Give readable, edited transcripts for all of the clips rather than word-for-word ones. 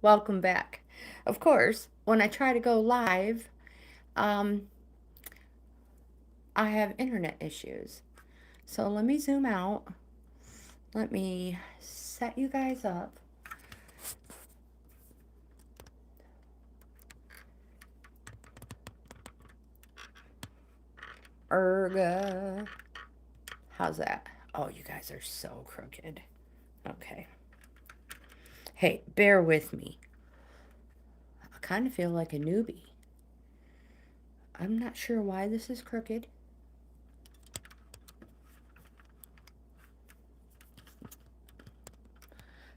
Welcome back. Of course, when I try to go live, um, I have internet issues. So let me zoom out. Let me set you guys up. Erga. How's that? Oh, you guys are so crooked. Okay. Hey, bear with me. I kind of feel like a newbie. I'm not sure why this is crooked.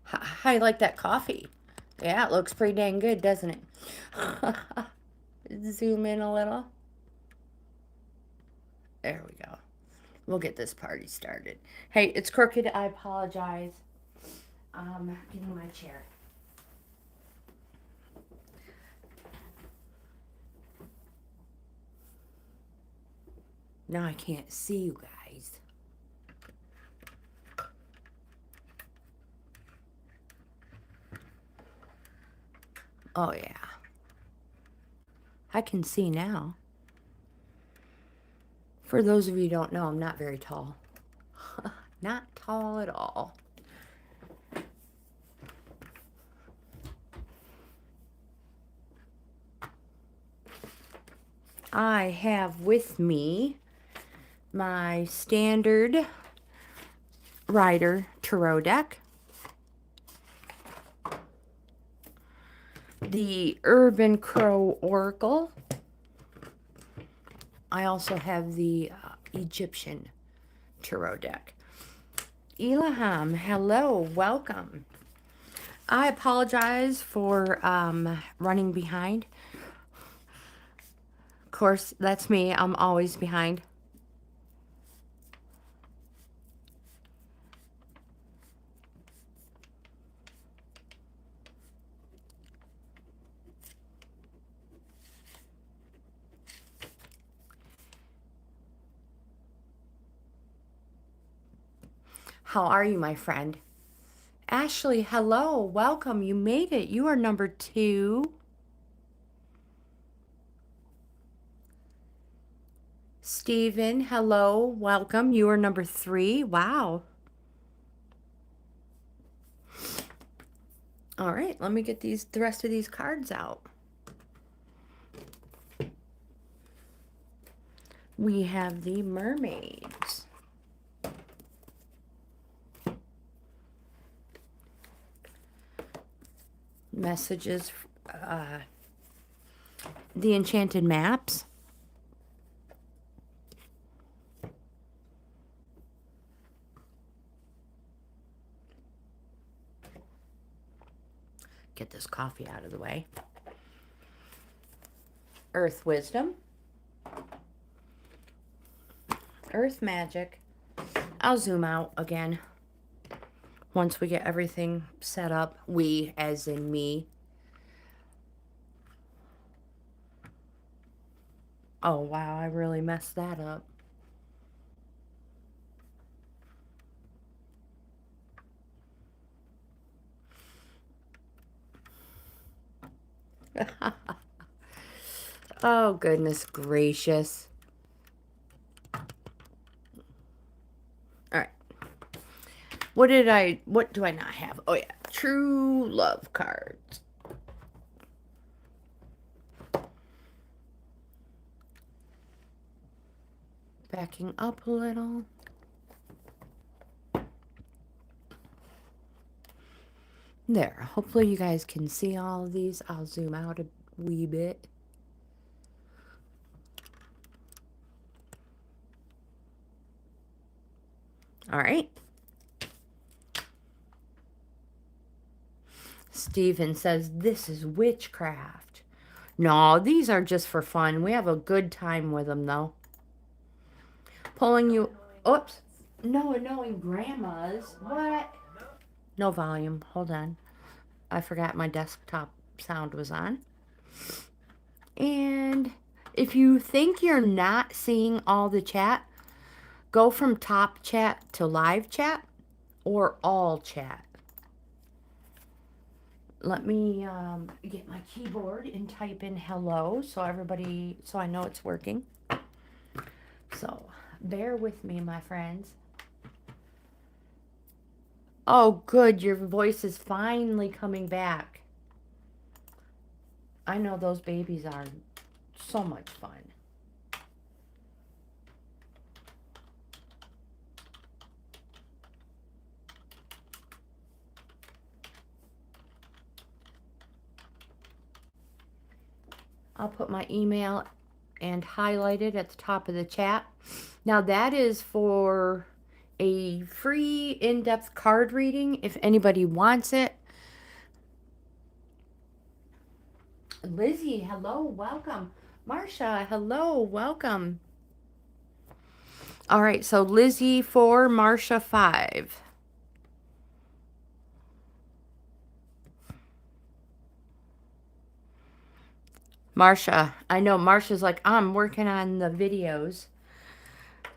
How you like that coffee? Yeah, it looks pretty dang good, doesn't it? Zoom in a little. There we go. We'll get this party started. Hey, it's crooked. I apologize. Getting my chair. Now I can't see you guys. Oh, yeah. I can see now. For those of you who don't know, I'm not very tall. Not tall at all. I have with me my standard Rider Tarot deck, the Urban Crow Oracle. I also have the Egyptian Tarot deck. Ilham, hello, welcome. I apologize for running behind. Of course, that's me. I'm always behind. How are you, my friend? Ashley, hello, welcome. You made it. You are number 2. Stephen, hello, welcome. You are number 3. Wow. All right, let me get the rest of these cards out. We have the mermaids. Messages, the enchanted maps. Get this coffee out of the way. Earth wisdom. Earth magic. I'll zoom out again once we get everything set up. We, as in me. Oh, wow, I really messed that up. Oh, goodness gracious. All right. What do I not have? Oh, yeah. True love cards. Backing up a little. There. Hopefully you guys can see all of these. I'll zoom out a wee bit. All right. Stephen says, this is witchcraft. No, these are just for fun. We have a good time with them, though. Pulling you... Oops. No annoying grandmas. What? No volume. Hold on. I forgot my desktop sound was on. And if you think you're not seeing all the chat, go from top chat to live chat or all chat. Let me get my keyboard and type in hello so so I know it's working. So bear with me, my friends. Oh, good. Your voice is finally coming back. I know those babies are so much fun. I'll put my email and highlight it at the top of the chat. Now, that is for a free in-depth card reading if anybody wants it. Lizzie, hello, welcome. Marcia, hello, welcome. All right, so Lizzie 4, Marcia 5. Marcia, I know Marcia's like, I'm working on the videos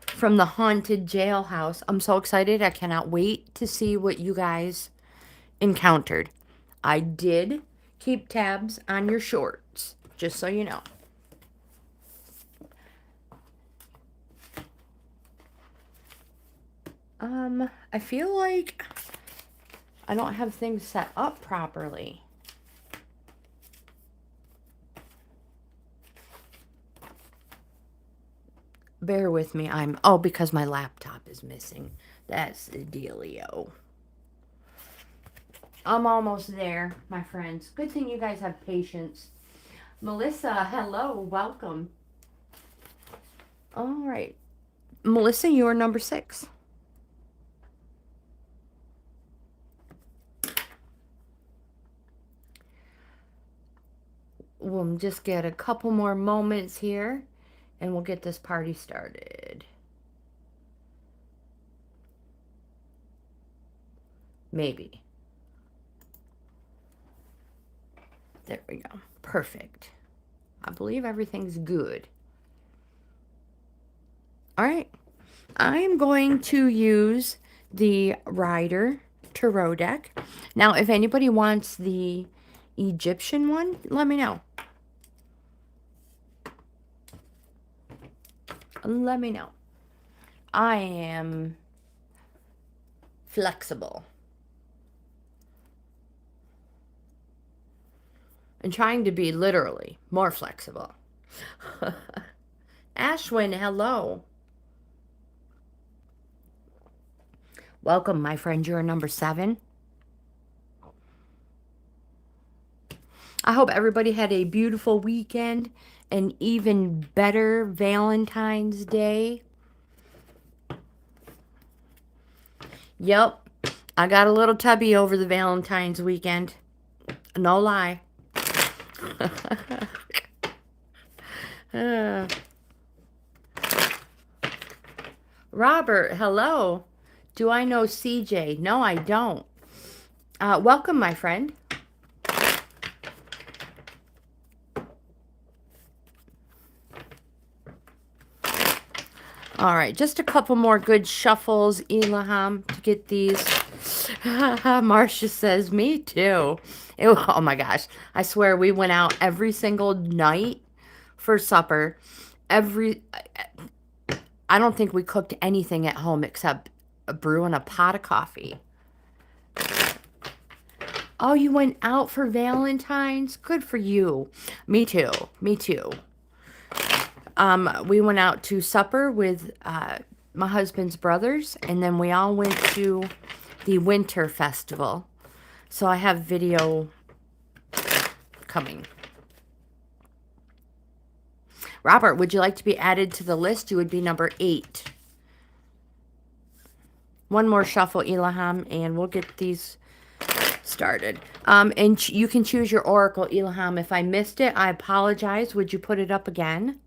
from the haunted jailhouse. I'm so excited. I cannot wait to see what you guys encountered. I did keep tabs on your shorts, just so you know. I feel like I don't have things set up properly. Bear with me. Because my laptop is missing. That's the dealio. I'm almost there, my friends. Good thing you guys have patience. Melissa, hello, welcome. All right. Melissa, you are number 6. We'll just get a couple more moments here and we'll get this party started. Maybe. There we go. Perfect. I believe everything's good. All right. I'm going to use the Rider Tarot deck. Now, if anybody wants the Egyptian one, let me know. Let me know. I am flexible. And trying to be literally more flexible. Ashwin, hello. Welcome, my friend. You're number 7. I hope everybody had a beautiful weekend, an even better Valentine's Day. Yep, I got a little tubby over the Valentine's weekend. No lie. Robert, hello. Do I know CJ? No, I don't. Welcome, my friend. All right, just a couple more good shuffles, Elaham, to get these. Marcia says, me too. Oh my gosh. I swear we went out every single night for supper. I don't think we cooked anything at home except brewing a pot of coffee. Oh, you went out for Valentine's? Good for you. Me too. Me too. We went out to supper with my husband's brothers, and then we all went to the winter festival. So I have video coming. Robert, would you like to be added to the list? You would be number 8. One more shuffle, Elaham, and we'll get these started. And you can choose your oracle, Elaham. If I missed it, I apologize. Would you put it up again?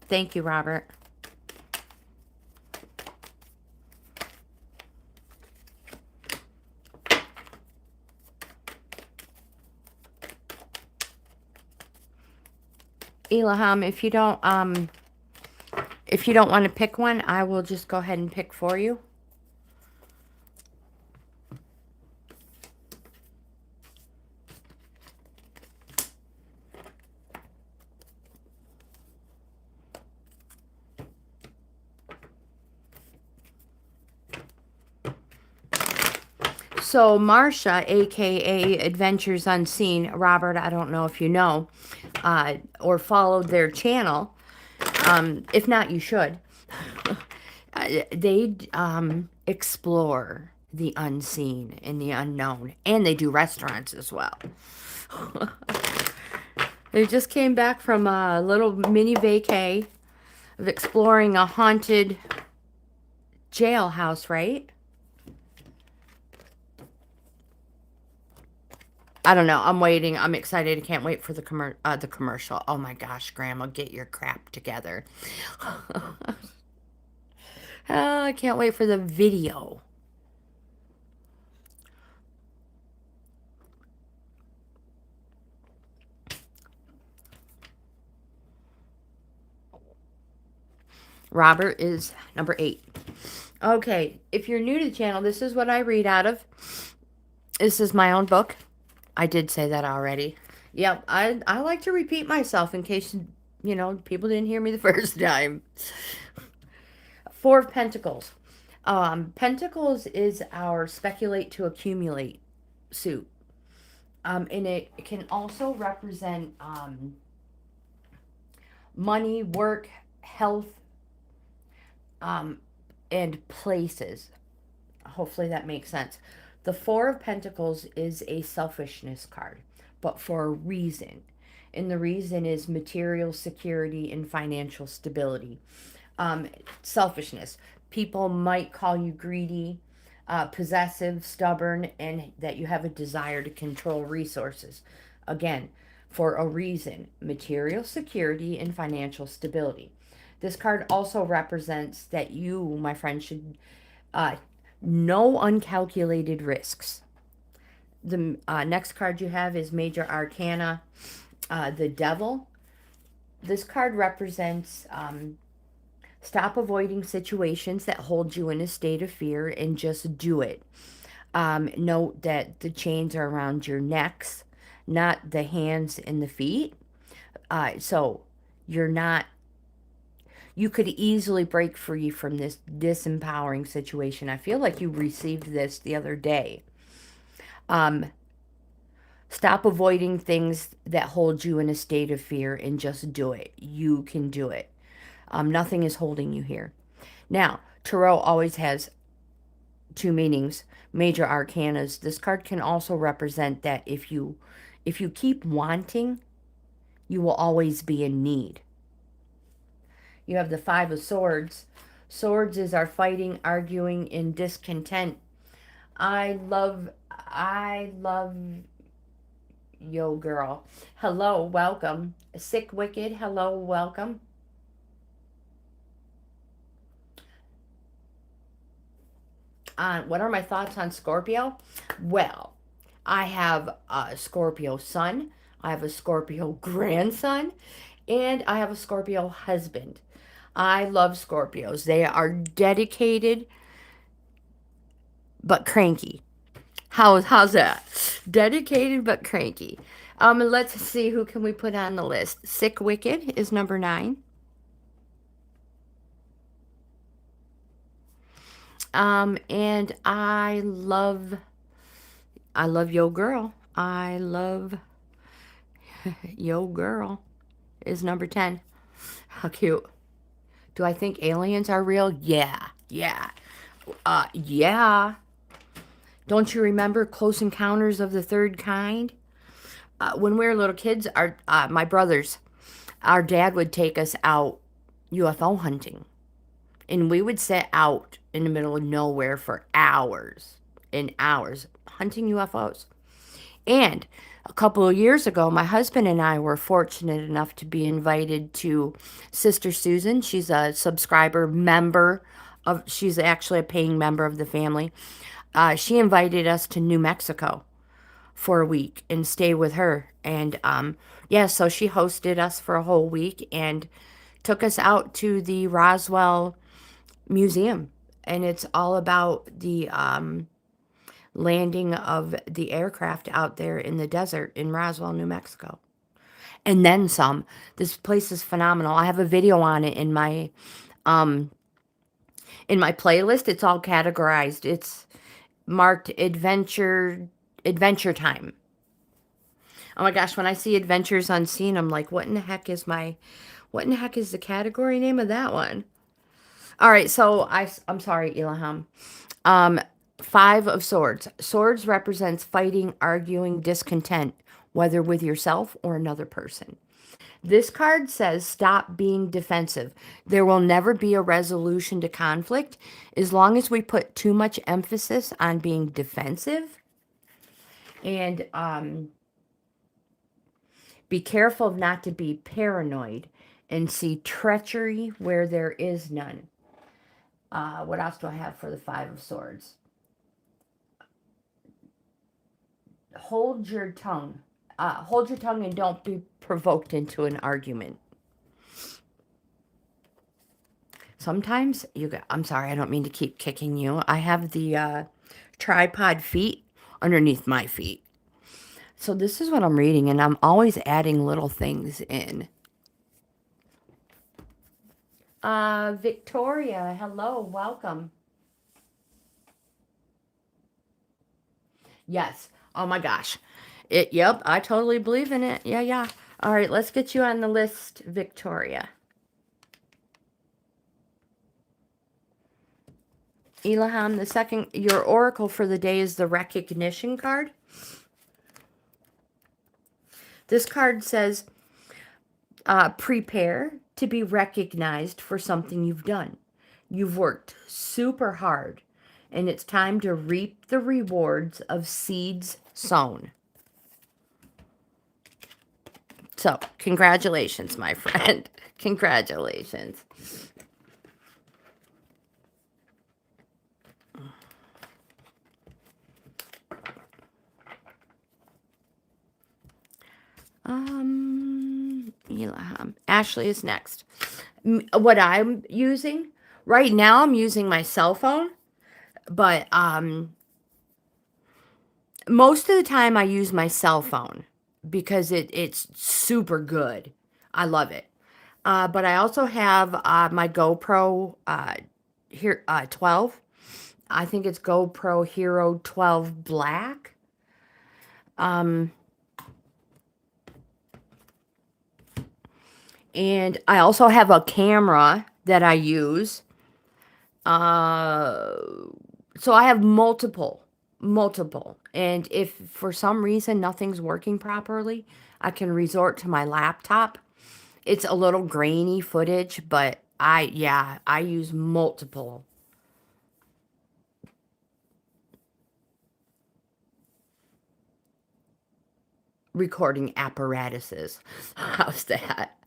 Thank you, Robert. Ilham, if you don't want to pick one, I will just go ahead and pick for you. So Marsha, aka Adventures Unseen, Robert, I don't know if you know or followed their channel. If not, you should. They explore the unseen and the unknown, and they do restaurants as well. They just came back from a little mini vacay of exploring a haunted jailhouse, right? I don't know. I'm waiting. I'm excited. I can't wait for the commercial. Oh my gosh, Grandma, get your crap together. I can't wait for the video. Robert is number 8. Okay, if you're new to the channel, this is what I read out of. This is my own book. I did say that already. Yep, I like to repeat myself in case, people didn't hear me the first time. 4 of Pentacles. Pentacles is our speculate to accumulate suit. And it can also represent money, work, health, and places. Hopefully that makes sense. The 4 of Pentacles is a selfishness card, but for a reason. And the reason is material security and financial stability. Selfishness. People might call you greedy, possessive, stubborn, and that you have a desire to control resources. Again, for a reason. Material security and financial stability. This card also represents that you, my friend, should no uncalculated risks. The next card you have is Major Arcana, the Devil. This card represents stop avoiding situations that hold you in a state of fear and just do it. Note that the chains are around your necks, not the hands and the feet. So you're not, you could easily break free from this disempowering situation. I feel like you received this the other day. Stop avoiding things that hold you in a state of fear and just do it. You can do it. Nothing is holding you here. Now, Tarot always has 2 meanings. Major arcanas. This card can also represent that if you keep wanting, you will always be in need. You have the 5 of Swords. Swords is our fighting, arguing, and discontent. I love yo girl. Hello, welcome. Sick Wicked, hello, welcome. What are my thoughts on Scorpio? Well, I have a Scorpio son, I have a Scorpio grandson, and I have a Scorpio husband. I love Scorpios. They are dedicated but cranky. How's that? Dedicated but cranky. Let's see, who can we put on the list? Sick Wicked is number 9. And I love Yo Girl. I love Yo Girl is number 10. How cute. Do I think aliens are real? Yeah. Yeah. Yeah. Don't you remember Close Encounters of the Third Kind? When we were little kids, my brothers, our dad would take us out UFO hunting. And we would sit out in the middle of nowhere for hours and hours hunting UFOs. And a couple of years ago, my husband and I were fortunate enough to be invited to Sister Susan. She's a subscriber member she's actually a paying member of the family. She invited us to New Mexico for a week and stay with her. And yeah, so she hosted us for a whole week and took us out to the Roswell Museum. And it's all about the landing of the aircraft out there in the desert in Roswell, New Mexico. And then some. This place is phenomenal. I have a video on it in my playlist. It's all categorized. It's marked adventure time. Oh my gosh, when I see Adventures Unseen, I'm like, what in the heck is the category name of that one? All right, so I'm sorry, Ilham. Um, Five of Swords. Swords represents fighting, arguing, discontent, whether with yourself or another person. This card says stop being defensive. There will never be a resolution to conflict as long as we put too much emphasis on being defensive. And be careful not to be paranoid and see treachery where there is none. What else do I have for the Five of Swords? Hold your tongue. Hold your tongue and don't be provoked into an argument. Sometimes I'm sorry, I don't mean to keep kicking you. I have the tripod feet underneath my feet. So this is what I'm reading, and I'm always adding little things in. Victoria, hello, welcome. Yes. Oh my gosh. Yep, I totally believe in it. Yeah. All right, let's get you on the list, Victoria. Ilham, the second, your oracle for the day is the recognition card. This card says, prepare to be recognized for something you've done. You've worked super hard, and it's time to reap the rewards of seeds sown. So, congratulations, my friend. Congratulations. Ilham. Ashley is next. What I'm using right now, I'm using my cell phone, but most of the time I use my cell phone because it's super good. I love it. But I also have my GoPro here 12. I think it's GoPro Hero 12 Black. And I also have a camera that I use. So I have multiple. And if for some reason nothing's working properly, I can resort to my laptop. It's a little grainy footage, but I use multiple. Recording apparatuses. How's that?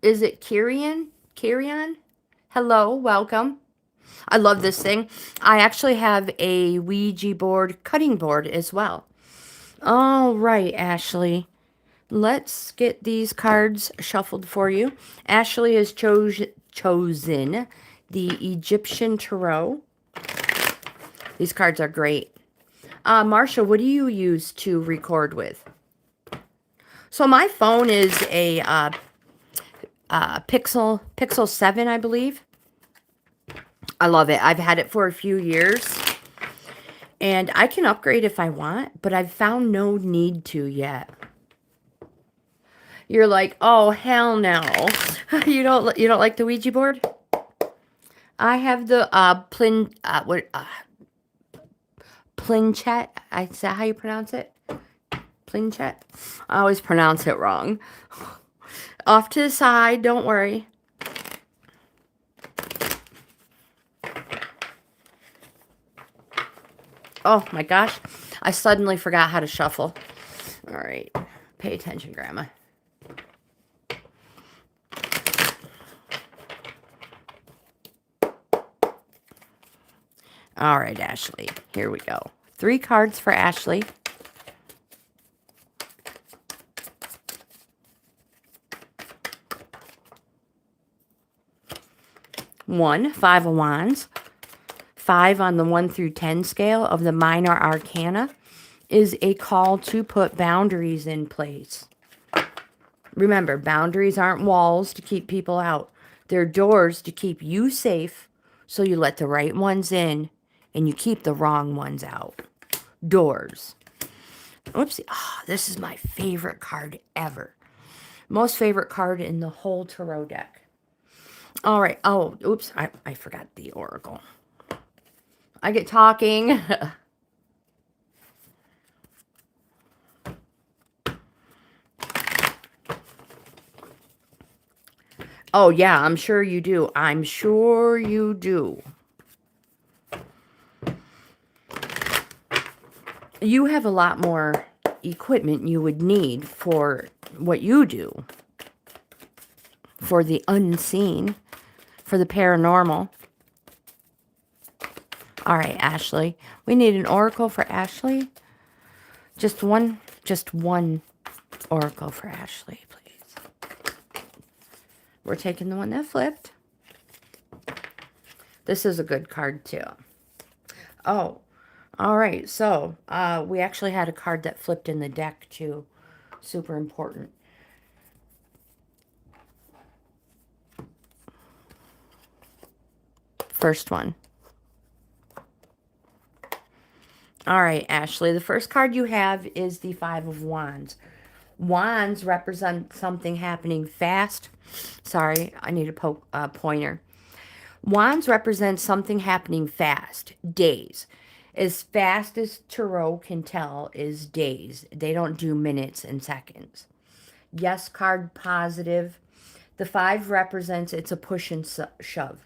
Is it Kyrian? Hello, welcome. I love this thing. I actually have a Ouija board, cutting board as well. All right, Ashley. Let's get these cards shuffled for you. Ashley has chosen the Egyptian Tarot. These cards are great. Marsha, what do you use to record with? So my phone is a Pixel 7, I believe. I love it. I've had it for a few years. And I can upgrade if I want, but I've found no need to yet. You're like, oh, hell no. You don't like the Ouija board? I have the Plinchet. Is that how you pronounce it? Plinchet? I always pronounce it wrong. Off to the side, don't worry. Oh my gosh, I suddenly forgot how to shuffle. All right, pay attention, Grandma. All right, Ashley. Here we go. 3 cards for Ashley. 1, 5 of Wands. 5 on the 1 through 10 scale of the Minor Arcana is a call to put boundaries in place. Remember, boundaries aren't walls to keep people out. They're doors to keep you safe so you let the right ones in and you keep the wrong ones out. Doors. Oopsie. Oh, this is my favorite card ever. Most favorite card in the whole tarot deck. All right. Oh, oops. I forgot the oracle. I get talking. Oh, yeah, I'm sure you do. I'm sure you do. You have a lot more equipment you would need for what you do. For the unseen. For the paranormal. All right, Ashley. We need an oracle for Ashley. Just one oracle for Ashley, please. We're taking the one that flipped. This is a good card, too. Oh, all right. So, we actually had a card that flipped in the deck, too. Super important. First one. All right, Ashley. The first card you have is the 5 of Wands. Wands represent something happening fast. Sorry, I need a pointer. Wands represent something happening fast. Days. As fast as tarot can tell is days. They don't do minutes and seconds. Yes card positive. The 5 represents it's a push and shove.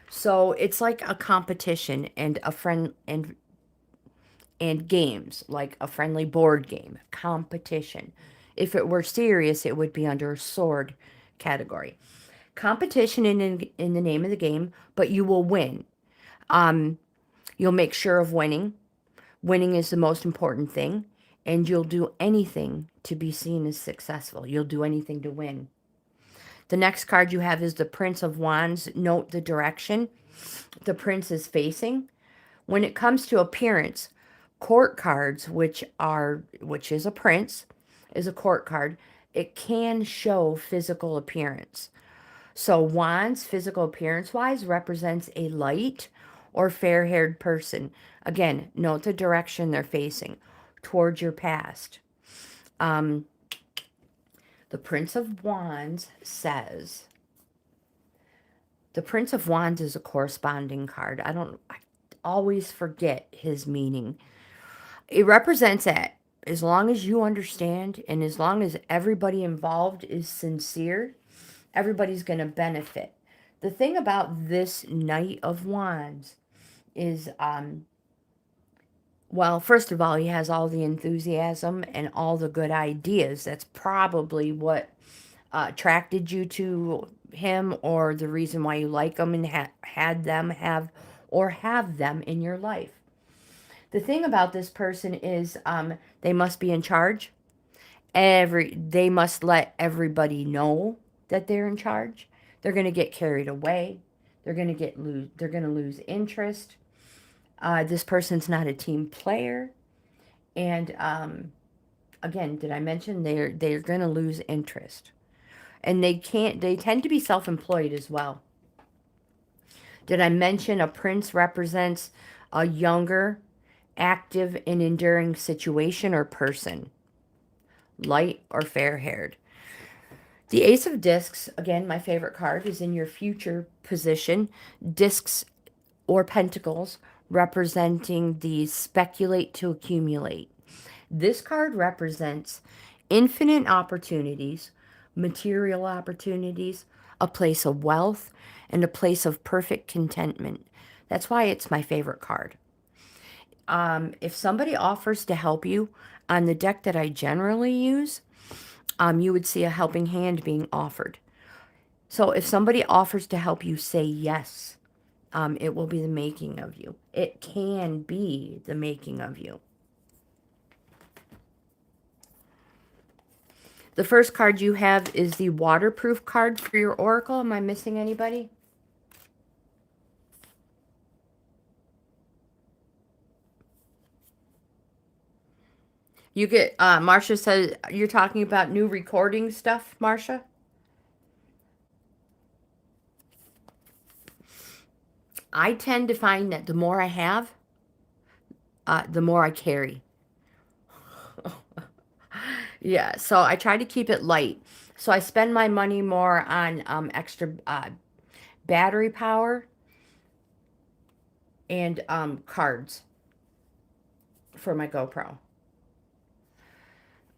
So it's like a competition and a friend and games, like a friendly board game. Competition. If it were serious, it would be under sword category. Competition in the name of the game, but you will win. You'll make sure of winning. Winning is the most important thing, and you'll do anything to be seen as successful. You'll do anything to win. The next card you have is the Prince of Wands. Note the direction the prince is facing. When it comes to appearance, court cards, which is a prince, is a court card. It can show physical appearance. So Wands, physical appearance-wise, represents a light or fair-haired person. Again, note the direction they're facing towards your past. The Prince of Wands says, the Prince of Wands is a corresponding card. I always forget his meaning. It represents that as long as you understand and as long as everybody involved is sincere, everybody's going to benefit. The thing about this Knight of Wands is, well, first of all, he has all the enthusiasm and all the good ideas. That's probably what attracted you to him, or the reason why you like him and have them in your life. The thing about this person is they must be in charge. They must let everybody know that they're in charge. They're going to get carried away. They're going to lose interest. This person's not a team player. And again, did I mention they're going to lose interest. And they tend to be self-employed as well. Did I mention a prince represents a younger, active, and enduring situation or person? Light or fair-haired. The Ace of Discs, again, my favorite card, is in your future position. Discs or pentacles representing the speculate to accumulate. This card represents infinite opportunities, material opportunities, a place of wealth, and a place of perfect contentment. That's why it's my favorite card. If somebody offers to help you on the deck that I generally use, you would see a helping hand being offered. So if somebody offers to help you, say yes. It will be the making of you. It can be the making of you. The first card you have is the waterproof card for your oracle. Am I missing anybody? You get, Marcia says, you're talking about new recording stuff, Marcia? I tend to find that the more I have, the more I carry. Yeah, so I try to keep it light. So I spend my money more on extra battery power and cards for my GoPro.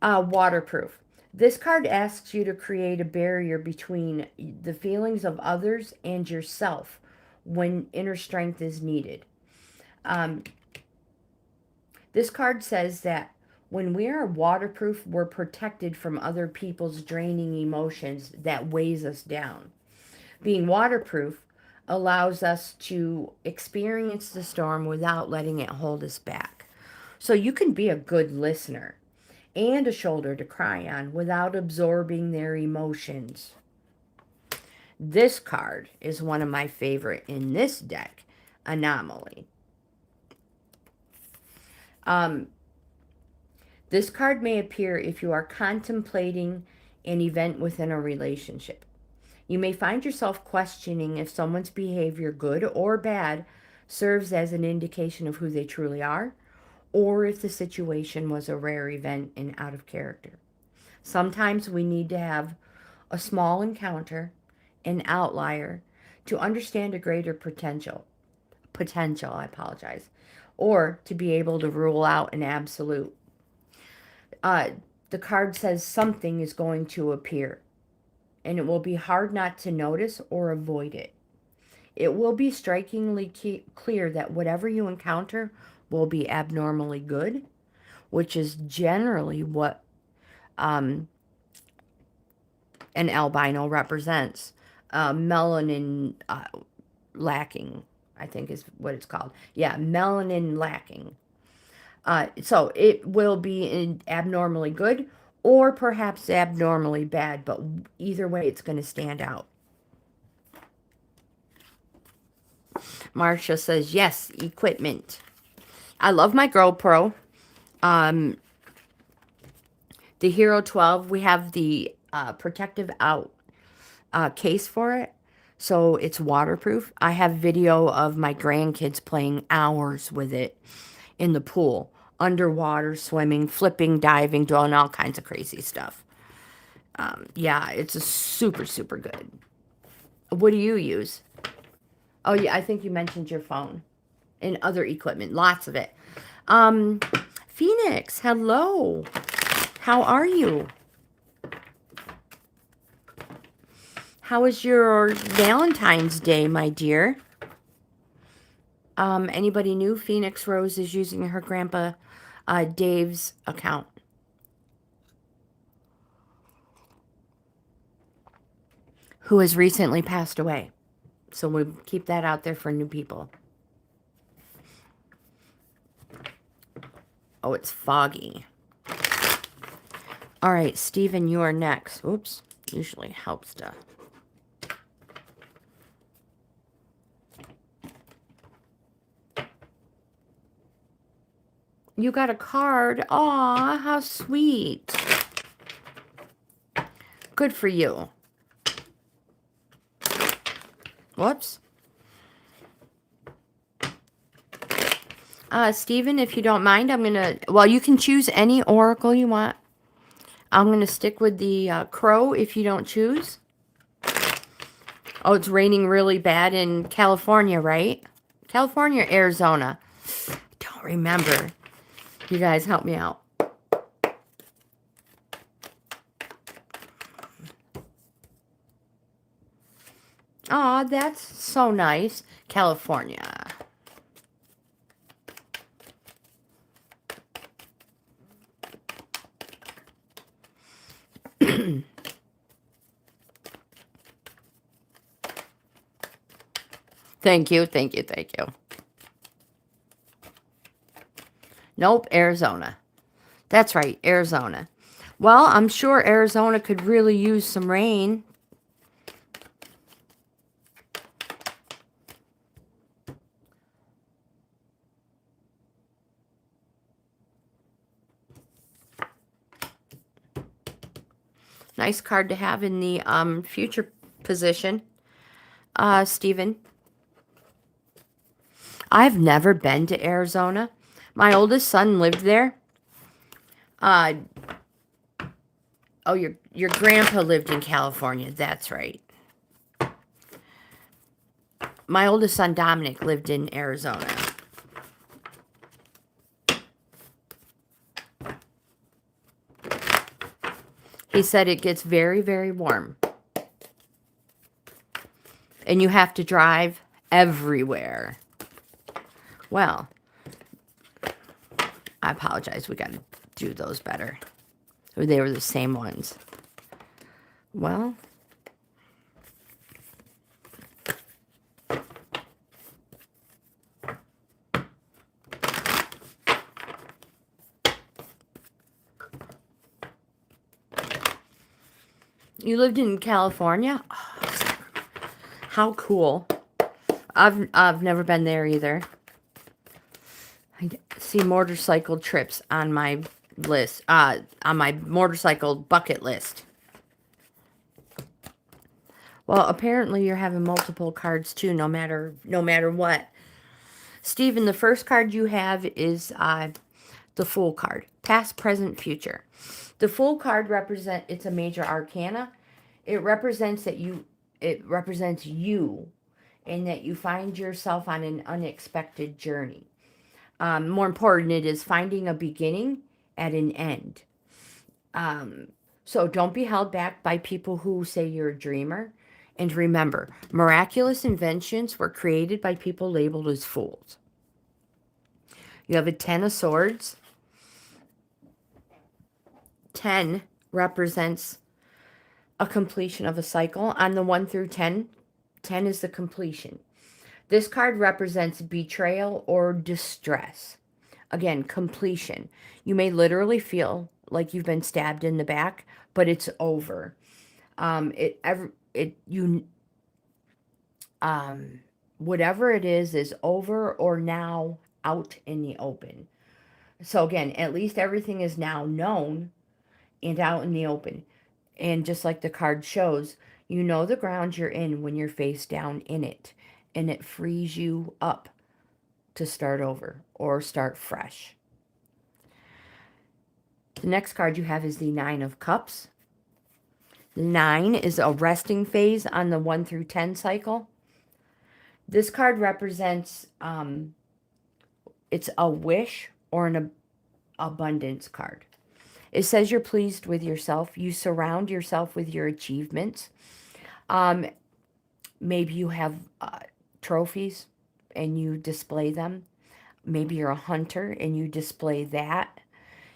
Waterproof. This card asks you to create a barrier between the feelings of others and yourself when inner strength is needed. This card says that when we are waterproof, we're protected from other people's draining emotions that weighs us down. Being waterproof allows us to experience the storm without letting it hold us back. So you can be a good listener and a shoulder to cry on without absorbing their emotions. This card is one of my favorite in this deck, Anomaly. This card may appear if you are contemplating an event within a relationship. You may find yourself questioning if someone's behavior, good or bad, serves as an indication of who they truly are, or if the situation was a rare event and out of character. Sometimes we need to have a small encounter, an outlier, to understand a greater potential, or to be able to rule out an absolute. The card says something is going to appear, and it will be hard not to notice or avoid it. It will be strikingly clear that whatever you encounter will be abnormally good, which is generally what an albino represents. Melanin lacking, I think is what it's called. Yeah, melanin lacking. So it will be abnormally good or perhaps abnormally bad, but either way it's going to stand out. Marcia says, yes, equipment. I love my GoPro. The Hero 12, we have the protective out case for it. So it's waterproof. I have video of my grandkids playing hours with it in the pool. Underwater, swimming, flipping, diving, doing all kinds of crazy stuff. Yeah, it's a super, super good. What do you use? Oh, yeah, I think you mentioned your phone and other equipment. Lots of it. Phoenix, hello. How are you? How was your Valentine's Day, my dear? Anybody new? Phoenix Rose is using her grandpa Dave's account. Who has recently passed away. So we'll keep that out there for new people. Oh, it's foggy. All right, Stephen, you are next. Oops, usually helps to. You got a card. Aw, how sweet. Good for you. Whoops. Stephen, if you don't mind, I'm going to... Well, you can choose any oracle you want. I'm going to stick with the crow if you don't choose. Oh, it's raining really bad in California, right? California or Arizona? Don't remember. You guys help me out. Aw, that's so nice. California. Thank you, thank you, thank you. Nope, Arizona. That's right, Arizona. Well, I'm sure Arizona could really use some rain. Nice card to have in the future position, Stephen. I've never been to Arizona. My oldest son lived there. Uh, oh, your grandpa lived in California. That's right. My oldest son, Dominic, lived in Arizona. He said it gets very, very warm. And you have to drive everywhere. Well, I apologize. We got to do those better. They were the same ones. Well, you lived in California? Oh, how cool. I've never been there either. I see motorcycle trips on my list, on my motorcycle bucket list. Well, apparently you're having multiple cards too, no matter what. Stephen, the first card you have is the Fool card. Past, present, future. The Fool card it's a major arcana. It represents you and that you find yourself on an unexpected journey. More important, it is finding a beginning at an end. So don't be held back by people who say you're a dreamer. And remember, miraculous inventions were created by people labeled as fools. You have a 10 of Swords. 10 represents a completion of a cycle. On the 1 through 10, 10 is the completion. This card represents betrayal or distress. Again, completion. You may literally feel like you've been stabbed in the back, but it's over. Whatever it is over or now out in the open. So again, at least everything is now known and out in the open. And just like the card shows, you know the ground you're in when you're face down in it. And it frees you up to start over or start fresh. The next card you have is the 9 of Cups. The 9 is a resting phase on the 1 through 10 cycle. This card represents, it's a wish or an abundance card. It says you're pleased with yourself. You surround yourself with your achievements. Maybe you have trophies and you display them. Maybe you're a hunter and you display that.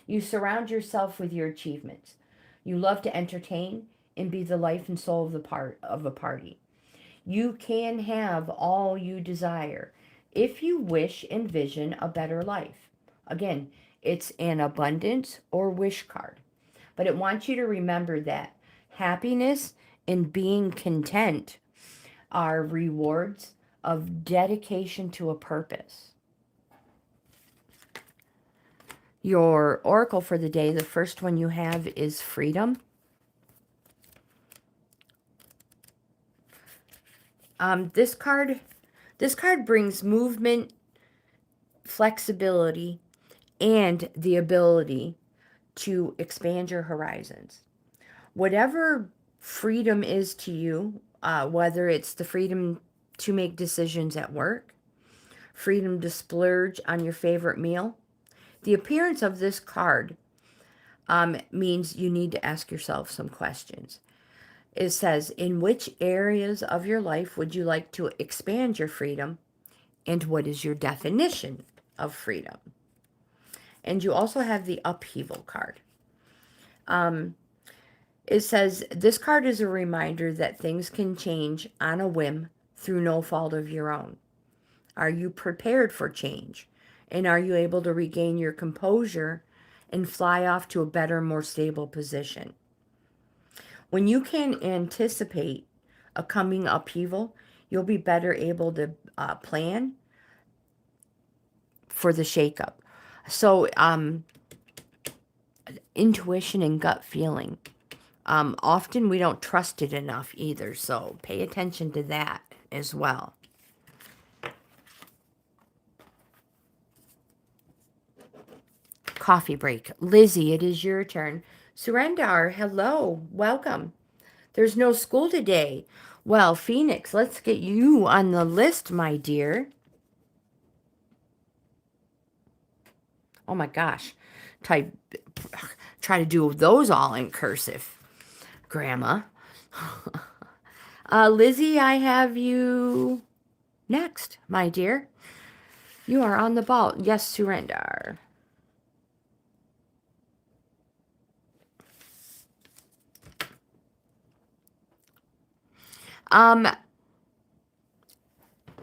You surround yourself with your achievements. You love to entertain and be the life and soul of a party. You can have all you desire if you wish and envision a better life. Again, it's an abundance or wish card. But it wants you to remember that happiness and being content are rewards of dedication to a purpose. Your oracle for the day, the first one you have is freedom. This card brings movement, flexibility, and the ability to expand your horizons. Whatever freedom is to you, whether it's the freedom to make decisions at work, freedom to splurge on your favorite meal, the appearance of this card means you need to ask yourself some questions. It says, in which areas of your life would you like to expand your freedom? And what is your definition of freedom? And you also have the upheaval card. It says, this card is a reminder that things can change on a whim through no fault of your own? Are you prepared for change? And are you able to regain your composure and fly off to a better, more stable position? When you can anticipate a coming upheaval, you'll be better able to plan for the shakeup. So, intuition and gut feeling. Often we don't trust it enough either, so pay attention to that as well. Coffee break. Lizzie, it is your turn. Surrender, hello, welcome. There's no school today. Well, Phoenix, let's get you on the list, my dear. Oh my gosh. Try to do those all in cursive, Grandma. Lizzie, I have you next, my dear. You are on the ball. Yes, surrender.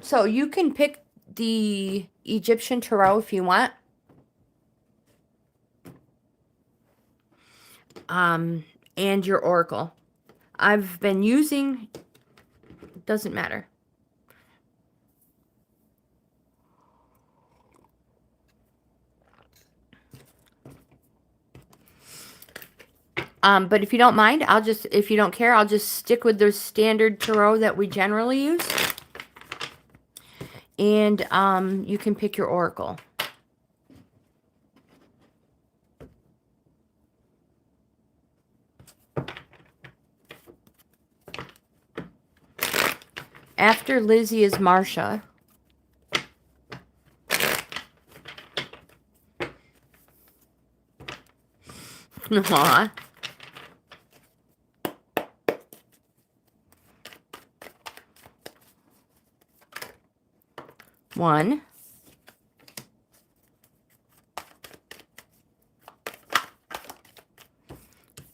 So you can pick the Egyptian Tarot if you want. And your Oracle. I've been using, doesn't matter. But if you don't mind, if you don't care, I'll just stick with the standard tarot that we generally use. And you can pick your Oracle. After Lizzie is Marsha. Aww. One.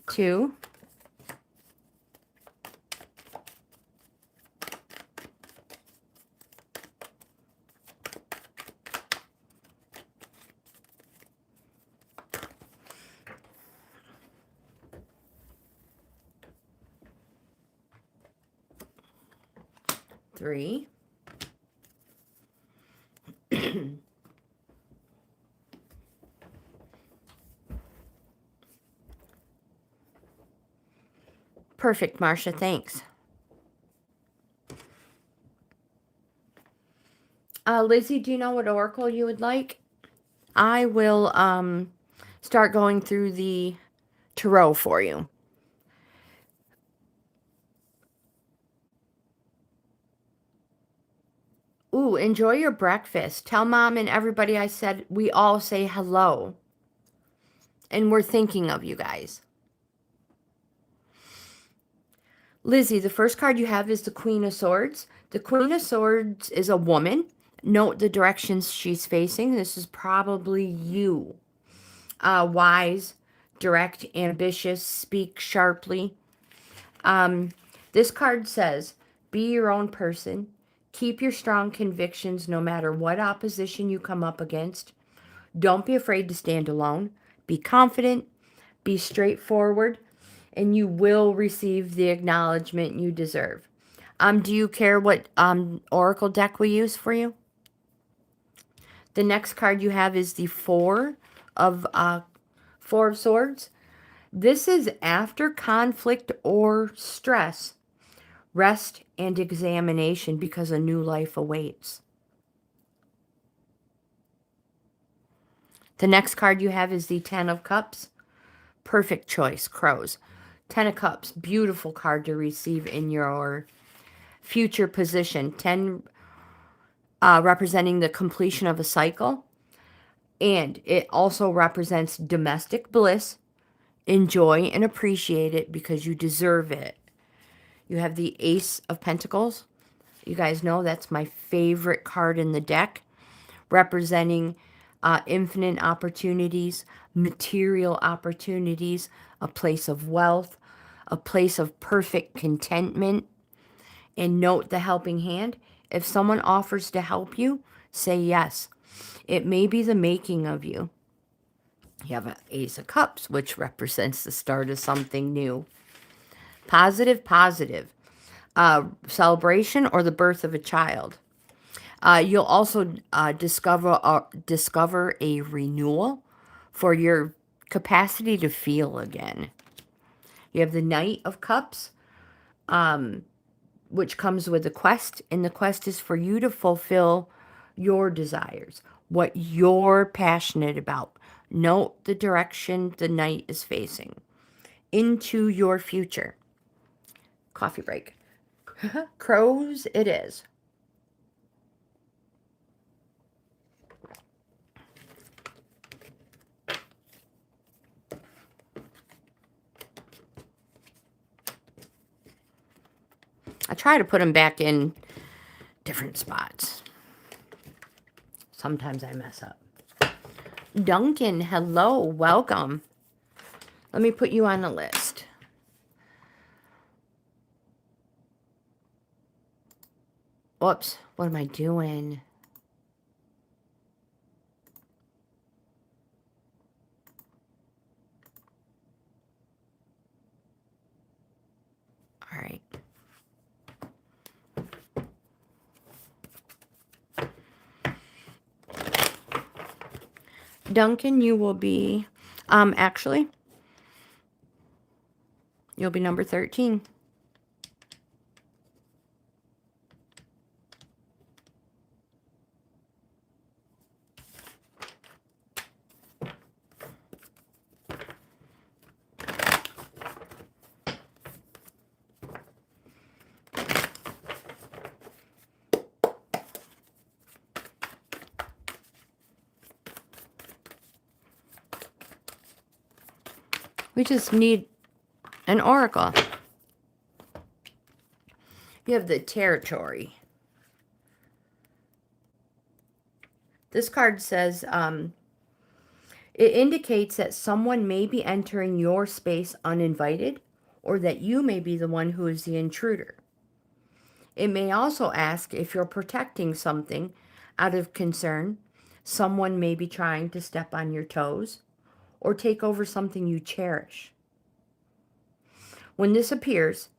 Two. Three. Perfect, Marsha. Thanks. Lizzie, do you know what oracle you would like? I will start going through the tarot for you. Ooh, enjoy your breakfast. Tell Mom and everybody I said we all say hello. And we're thinking of you guys. Lizzie, the first card you have is the Queen of Swords. The Queen of Swords is a woman. Note the directions she's facing. This is probably you. Wise, direct, ambitious, speak sharply. This card says, be your own person. Keep your strong convictions no matter what opposition you come up against. Don't be afraid to stand alone. Be confident. Be straightforward. And you will receive the acknowledgement you deserve. Do you care what oracle deck we use for you? The next card you have is the Four of Swords. This is after conflict or stress, rest and examination because a new life awaits. The next card you have is the Ten of Cups. Perfect choice, Crows. Ten of Cups, beautiful card to receive in your future position. 10 representing the completion of a cycle. And it also represents domestic bliss. Enjoy and appreciate it because you deserve it. You have the Ace of Pentacles. You guys know that's my favorite card in the deck. Representing infinite opportunities, material opportunities, a place of wealth, a place of perfect contentment. And note the helping hand. If someone offers to help you, say yes. It may be the making of you. You have an Ace of Cups, which represents the start of something new. Positive, positive. Celebration or the birth of a child. You'll also discover a renewal for your capacity to feel again. You have the Knight of Cups, which comes with a quest, and the quest is for you to fulfill your desires, what you're passionate about. Note the direction the Knight is facing into your future. Coffee break. Crows it is. I try to put them back in different spots. Sometimes I mess up. Duncan, hello, welcome. Let me put you on the list. Whoops, what am I doing? All right. Duncan, you will be, actually, you'll be number 13. We just need an oracle. You have the territory. This card says, it indicates that someone may be entering your space uninvited, or that you may be the one who is the intruder. It may also ask if you're protecting something out of concern. Someone may be trying to step on your toes or take over something you cherish. When this appears,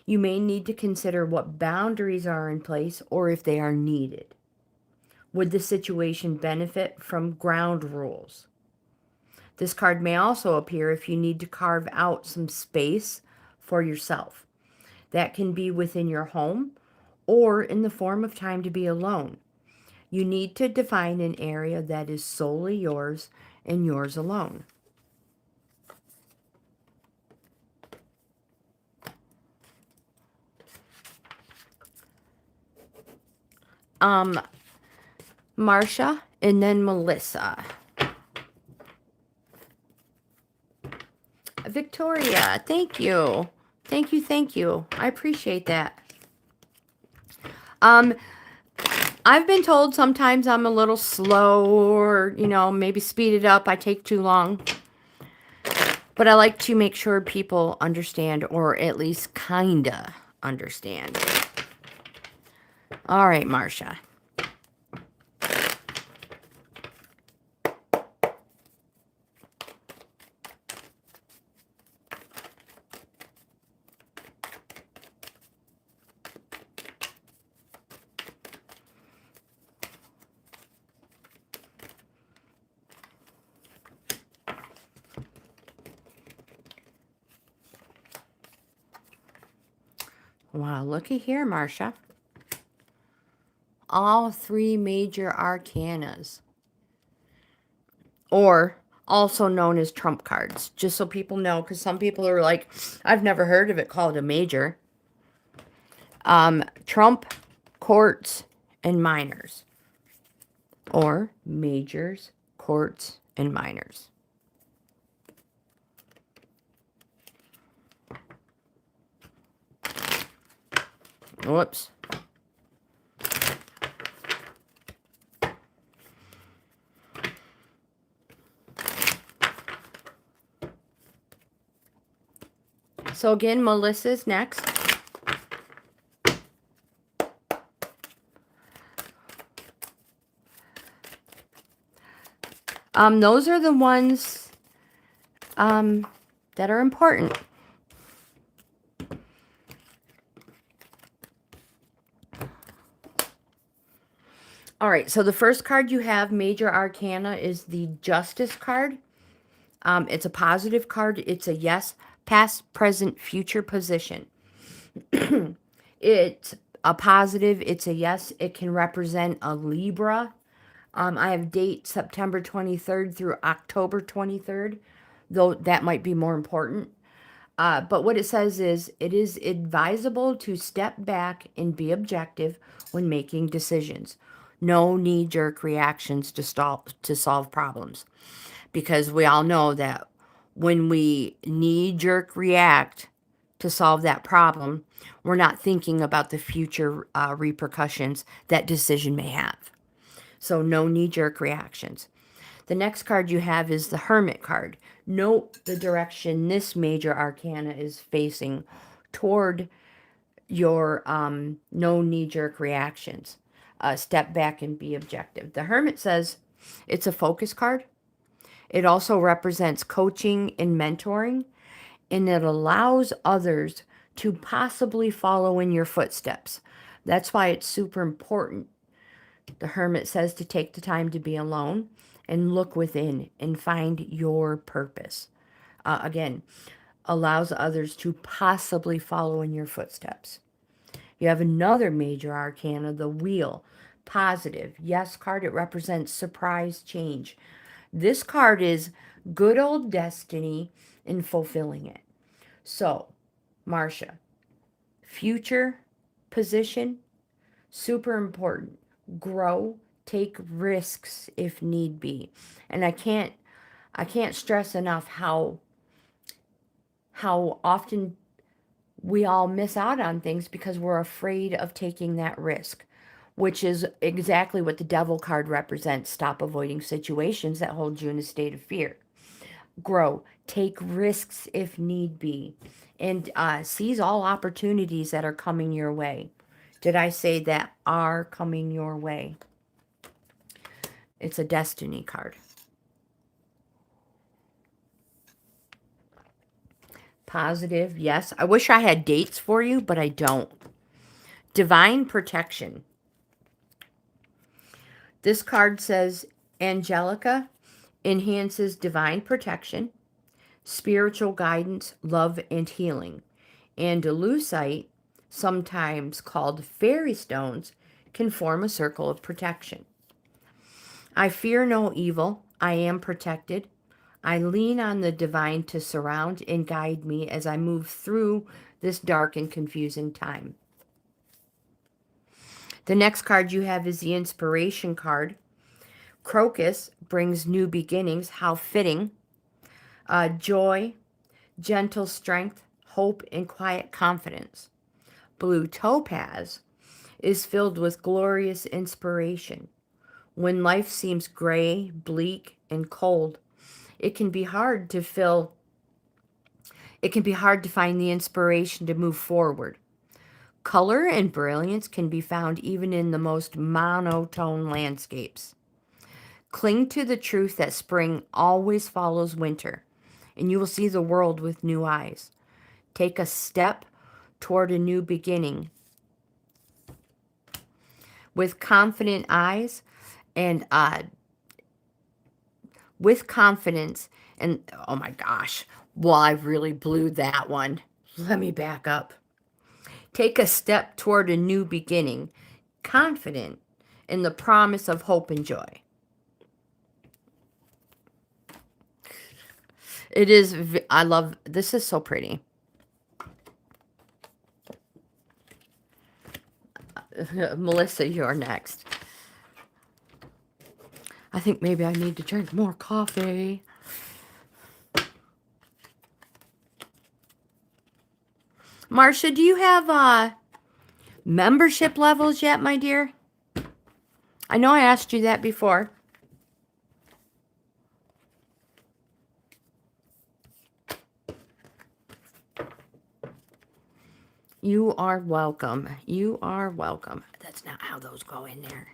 you may need to consider what boundaries are in place or if they are needed. Would the situation benefit from ground rules? This card may also appear if you need to carve out some space for yourself. That can be within your home or in the form of time to be alone. You need to define an area that is solely yours and yours alone. Marcia and then Melissa. Victoria, thank you. Thank you, thank you. I appreciate that. I've been told sometimes I'm a little slow or, maybe speed it up. I take too long. But I like to make sure people understand, or at least kinda understand. All right, Marcia. Wow, looky here, Marcia. All three major arcanas, or also known as trump cards, just so people know, because some people are like, I've never heard of it called a major. Trump, courts, and minors, or majors, courts, and minors. Whoops. So again, Melissa's next. Those are the ones that are important. All right, so the first card you have, Major Arcana, is the Justice card. It's a positive card. It's a yes, past, present, future position. It's a positive. It's a yes. It can represent a Libra. I have date September 23rd through October 23rd, though that might be more important. But what it says is, it is advisable to step back and be objective when making decisions. No knee-jerk reactions to solve problems. Because we all know that when we knee-jerk react to solve that problem, we're not thinking about the future repercussions that decision may have. So no knee-jerk reactions. The next card you have is the Hermit card. Note the direction this Major Arcana is facing toward your no knee-jerk reactions. Step back and be objective. The Hermit says it's a focus card. It also represents coaching and mentoring, and it allows others to possibly follow in your footsteps. That's why it's super important. The Hermit says to take the time to be alone and look within and find your purpose. Again, allows others to possibly follow in your footsteps. You have another Major Arcana, the Wheel. Positive. Yes card. It represents surprise change. This card is good old destiny and fulfilling it. So, Marcia, future position, super important. Grow, take risks if need be. And I can't stress enough how often we all miss out on things because we're afraid of taking that risk, which is exactly what the Devil card represents. Stop avoiding situations that hold you in a state of fear. Grow, take risks if need be, and seize all opportunities that are coming your way. Did I say that are coming your way? It's a destiny card. Positive, yes. I wish I had dates for you, but I don't. Divine protection. This card says Angelica enhances divine protection, spiritual guidance, love, and healing. Andalusite, sometimes called fairy stones, can form a circle of protection. I fear no evil. I am protected. I lean on the divine to surround and guide me as I move through this dark and confusing time. The next card you have is the Inspiration card. Crocus brings new beginnings. How fitting. Joy, gentle strength, hope, and quiet confidence. Blue Topaz is filled with glorious inspiration. When life seems gray, bleak, and cold, it can be hard to find the inspiration to move forward. Color and brilliance can be found even in the most monotone landscapes. Cling to the truth that spring always follows winter, and you will see the world with new eyes. Take a step toward a new beginning with confident eyes and with confidence. And oh my gosh, well, I really blew that one. Let me back up. Take a step toward a new beginning, confident in the promise of hope and joy. It is, I love, this is so pretty. Melissa, you're next. I think maybe I need to drink more coffee. Marcia, do you have membership levels yet, my dear? I know I asked you that before. You are welcome. You are welcome. That's not how those go in there.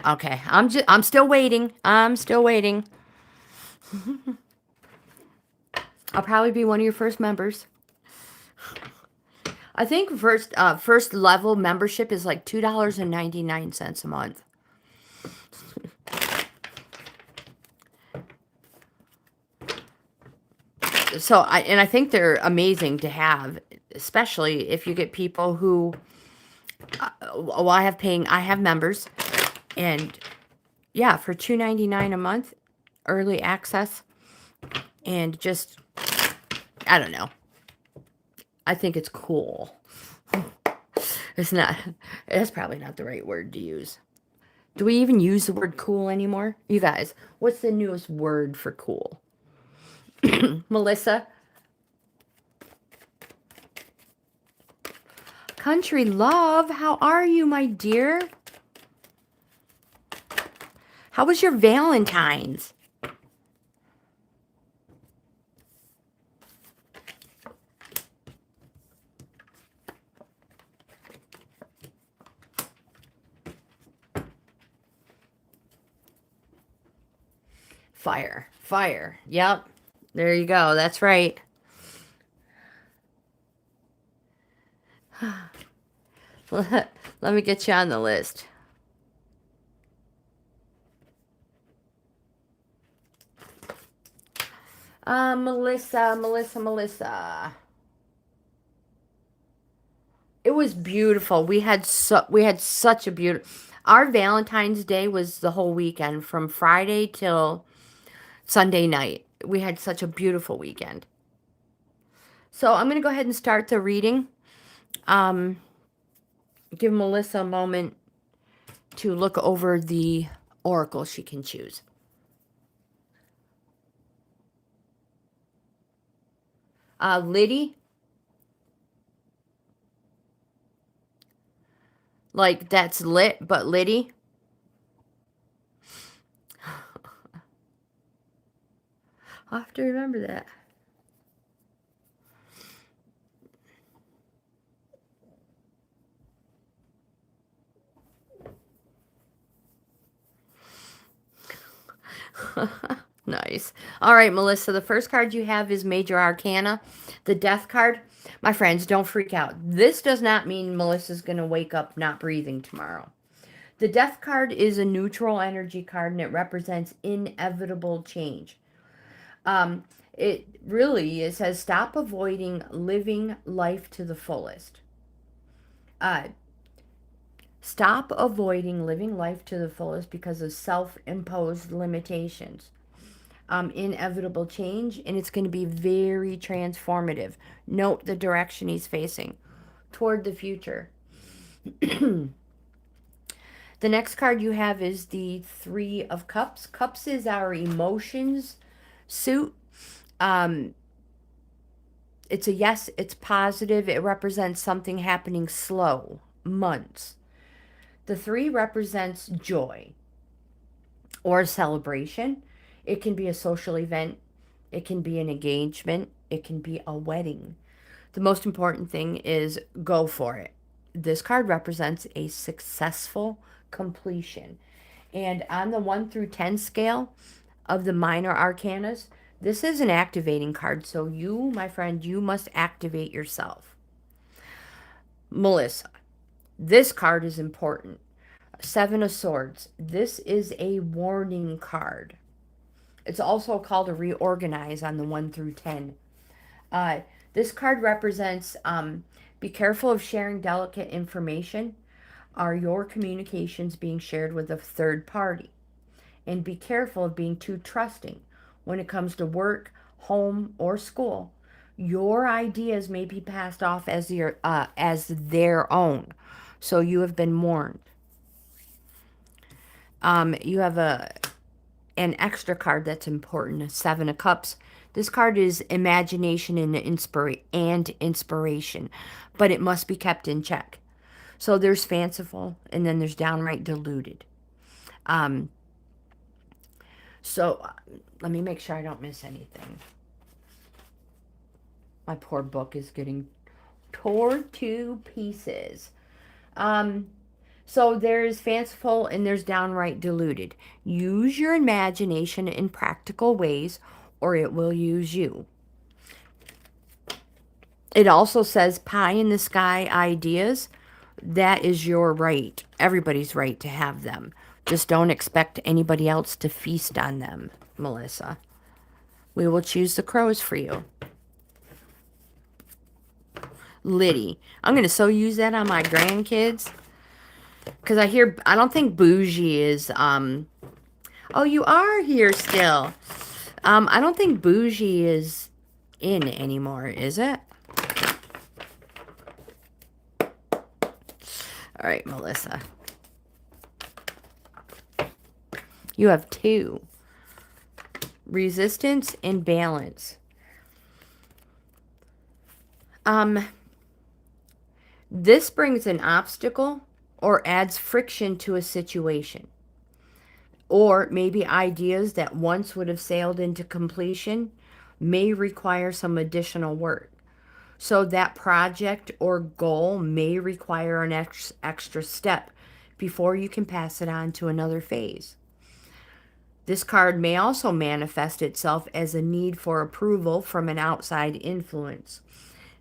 Okay, I'm still waiting. I'm still waiting. I'll probably be one of your first members. I think first level membership is like $2.99 a month. So I think they're amazing to have, especially if you get people who well, I have members, and yeah, for $2.99 a month, early access, and just I don't know. I think it's cool. It's not. That's probably not the right word to use. Do we even use the word cool anymore? You guys, what's the newest word for cool? Melissa? Country love, how are you, my dear? How was your Valentine's? Fire. Fire. Yep. There you go. That's right. Let me get you on the list. Melissa. It was beautiful. We had such a beautiful. Our Valentine's Day was the whole weekend from Friday till Sunday night. We had such a beautiful weekend. So I'm going to go ahead and start the reading. Give Melissa a moment to look over the oracle she can choose. Liddy. Like that's lit, but Liddy. I'll have to remember that. Nice. All right, Melissa, the first card you have is Major Arcana, the Death card. My friends, don't freak out. This does not mean Melissa's going to wake up not breathing tomorrow. The Death card is a neutral energy card, and it represents inevitable change. It really says stop avoiding living life to the fullest. Stop avoiding living life to the fullest because of self-imposed limitations. Inevitable change, and it's going to be very transformative. Note the direction he's facing toward the future. The next card you have is the Three of Cups. Cups is our emotions suit. It's a yes, it's positive. It represents something happening slow, months. The three represents joy or a celebration. It can be a social event. It can be an engagement. It can be a wedding. The most important thing is go for it. This card represents a successful completion. And on the 1 through 10 scale of the minor arcanas, this is an activating card. So you, my friend, you must activate yourself. Melissa, this card is important. Seven of Swords. This is a warning card. It's also called a reorganize on the 1 through 10. This card represents be careful of sharing delicate information. Are your communications being shared with a third party? And be careful of being too trusting when it comes to work, home, or school. Your ideas may be passed off as their own. So you have been warned. You have an extra card that's important, a Seven of Cups. This card is imagination and inspiration, but it must be kept in check. So there's fanciful, and then there's downright deluded. So let me make sure I don't miss anything. My poor book is getting torn to pieces. So there's fanciful and there's downright deluded. Use your imagination in practical ways or it will use you. It also says pie in the sky ideas. That is your right. Everybody's right to have them. Just don't expect anybody else to feast on them, Melissa. We will choose the crows for you. Liddy. I'm going to so use that on my grandkids. Because I don't think bougie is, oh, you are here still. I don't think bougie is in anymore, is it? All right, Melissa. You have 2. Resistance and balance. This brings an obstacle or adds friction to a situation. Or maybe ideas that once would have sailed into completion may require some additional work. So that project or goal may require an extra step before you can pass it on to another phase. This card may also manifest itself as a need for approval from an outside influence.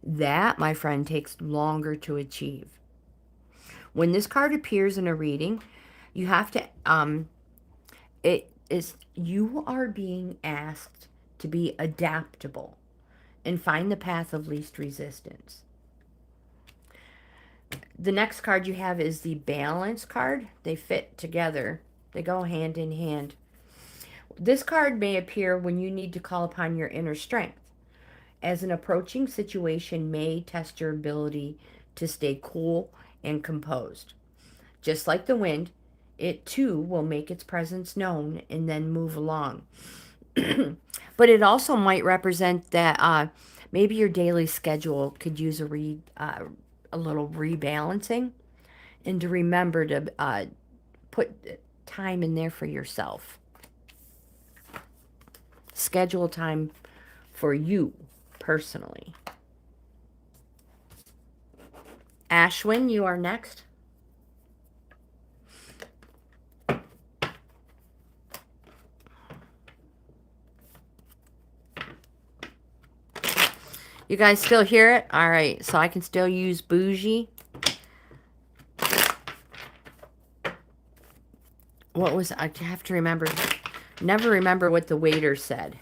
That, my friend, takes longer to achieve. When this card appears in a reading, you have to, you are being asked to be adaptable and find the path of least resistance. The next card you have is the balance card. They fit together. They go hand in hand. This card may appear when you need to call upon your inner strength, as an approaching situation may test your ability to stay cool and composed. Just like the wind, it too will make its presence known and then move along. But it also might represent that maybe your daily schedule could use a little rebalancing, and to remember to put time in there for yourself. Schedule time for you personally. Ashwin, you are next. You guys still hear it? All right, so I can still use bougie. What was, I have to remember, never remember what the waiter said.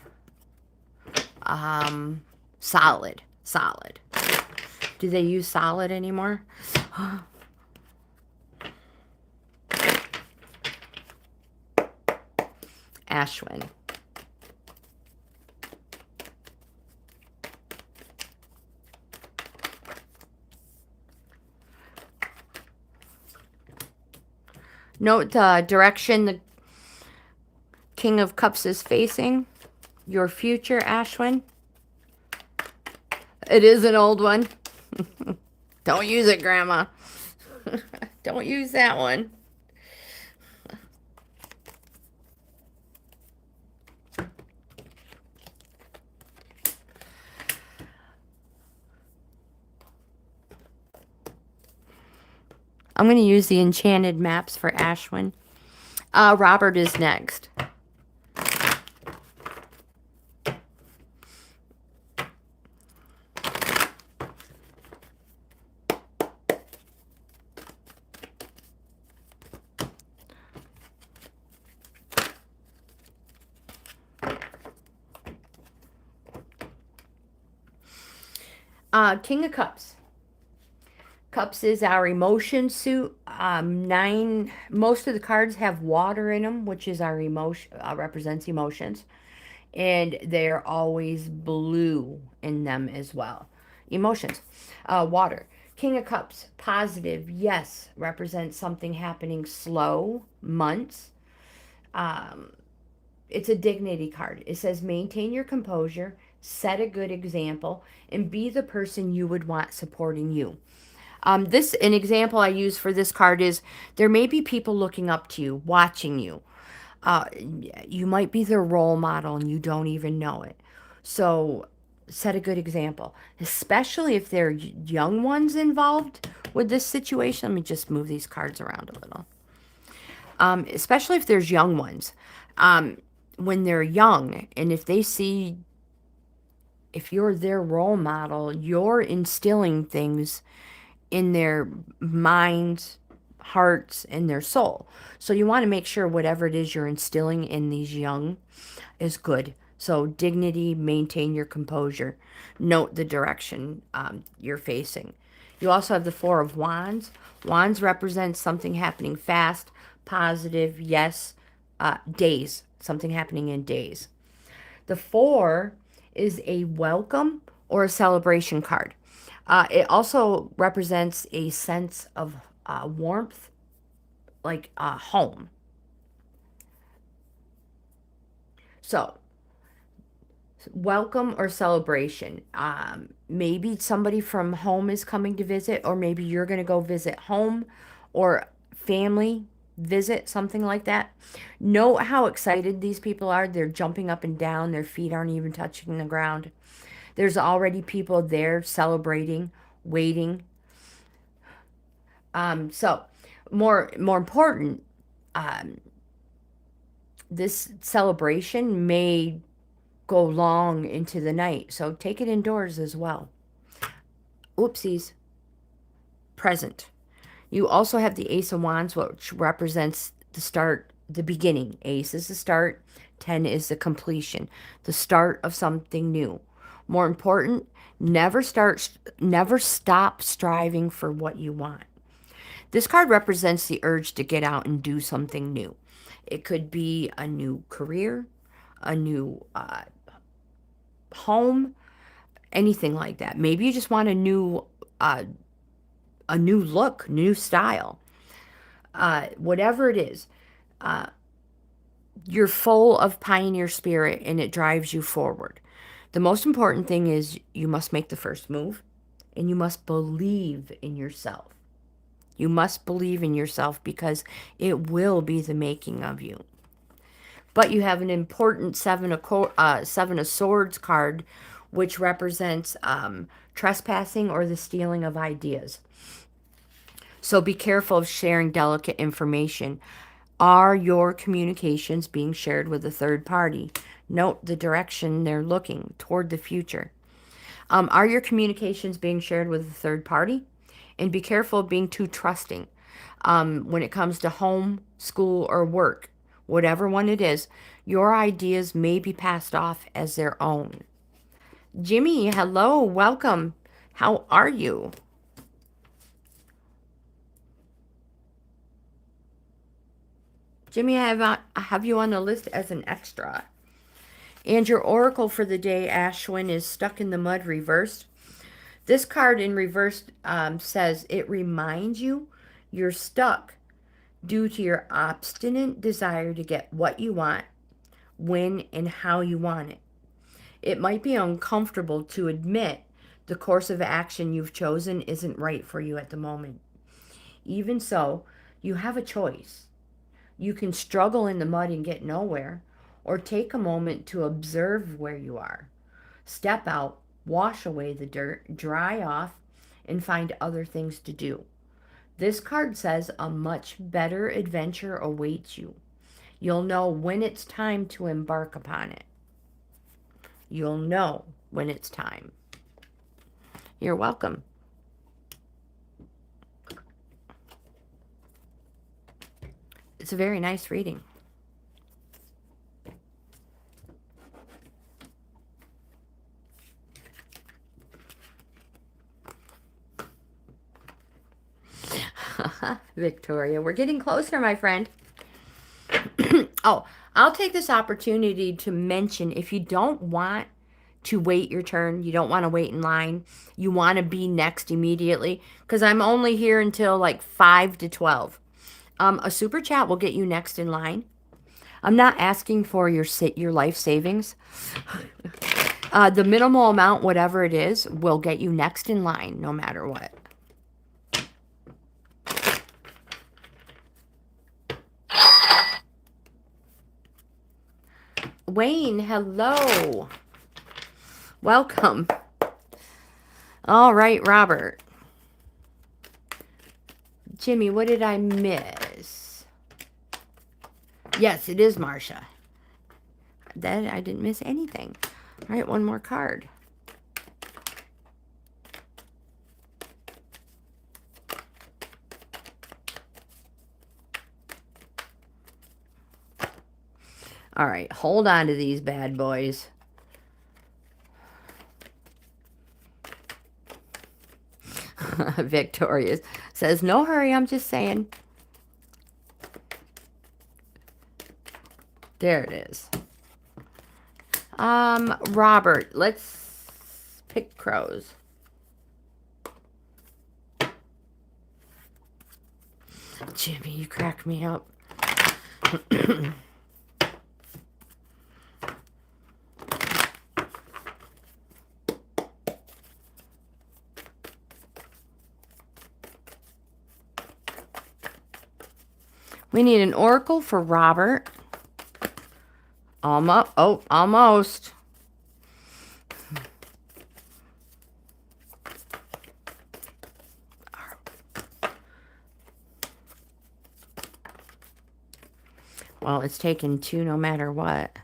Solid. Do they use solid anymore? Ashwin. Note the direction the King of Cups is facing. Your future, Ashwin. It is an old one. Don't use it, Grandma. Don't use that one. I'm going to use the enchanted maps for Ashwin. Robert is next. King of Cups. Cups is our emotion suit. 9. Most of the cards have water in them, which is our emotion, represents emotions, and they're always blue in them as well. Emotions, water. King of Cups, positive. Yes, represents something happening slow, months. It's a dignity card. It says maintain your composure, set a good example, and be the person you would want supporting you. An example I use for this card is there may be people looking up to you, watching you. You might be their role model and you don't even know it. So set a good example, especially if there are young ones involved. with this situation. Let me just move these cards around a little. Especially if there's young ones. When they're young, and if they see, if you're their role model, you're instilling things in their minds, hearts, and their soul. So you want to make sure whatever it is you're instilling in these young is good. So dignity, maintain your composure, note the direction you're facing. You also have the Four of Wands. Wands represents something happening fast, positive, yes, days, something happening in days. The Four is a welcome or a celebration card. It also represents a sense of warmth, like home. So, welcome or celebration. Maybe somebody from home is coming to visit, or maybe you're going to go visit home, or family visit, something like that. Note how excited these people are. They're jumping up and down. Their feet aren't even touching the ground. There's already people there celebrating, waiting. So, more important, this celebration may go long into the night. So take it indoors as well. Oopsies. Present. You also have the Ace of Wands, which represents the start, the beginning. Ace is the start. 10 is the completion, the start of something new. More important, never stop striving for what you want. This card represents the urge to get out and do something new. It could be a new career, a new home, anything like that. Maybe you just want a new look, new style. Whatever it is, you're full of pioneer spirit and it drives you forward. The most important thing is you must make the first move and you must believe in yourself. You must believe in yourself because it will be the making of you. But you have an important Seven of Swords card, which represents trespassing or the stealing of ideas. So be careful of sharing delicate information. Are your communications being shared with a third party? Note the direction they're looking toward the future. Are your communications being shared with a third party? And be careful of being too trusting. When it comes to home, school, or work, whatever one it is, your ideas may be passed off as their own. Jimmy, hello, welcome. How are you? Jimmy, I have you on the list as an extra. And your oracle for the day, Ashwin, is Stuck in the Mud reversed. This card in reverse says it reminds you you're stuck due to your obstinate desire to get what you want, when and how you want it. It might be uncomfortable to admit the course of action you've chosen isn't right for you at the moment. Even so, you have a choice. You can struggle in the mud and get nowhere, or take a moment to observe where you are. Step out, wash away the dirt, dry off, and find other things to do. This card says a much better adventure awaits you. You'll know when it's time to embark upon it. You'll know when it's time. You're welcome. It's a very nice reading. Victoria, we're getting closer, my friend. Oh, I'll take this opportunity to mention, if you don't want to wait your turn, you don't want to wait in line, you want to be next immediately, because I'm only here until like 5 to 12. A super chat will get you next in line. I'm not asking for your life savings. The minimal amount, whatever it is, will get you next in line, no matter what. Wayne, hello. Welcome. All right, Robert. Jimmy, what did I miss? Yes, it is Marsha. That I didn't miss anything. All right, one more card. All right, hold on to these bad boys. Victorious says, no hurry, I'm just saying. There it is. Robert, let's pick crows. Jimmy, you crack me up. We need an oracle for Robert. Almost. Oh, almost. Well, it's taken two no matter what.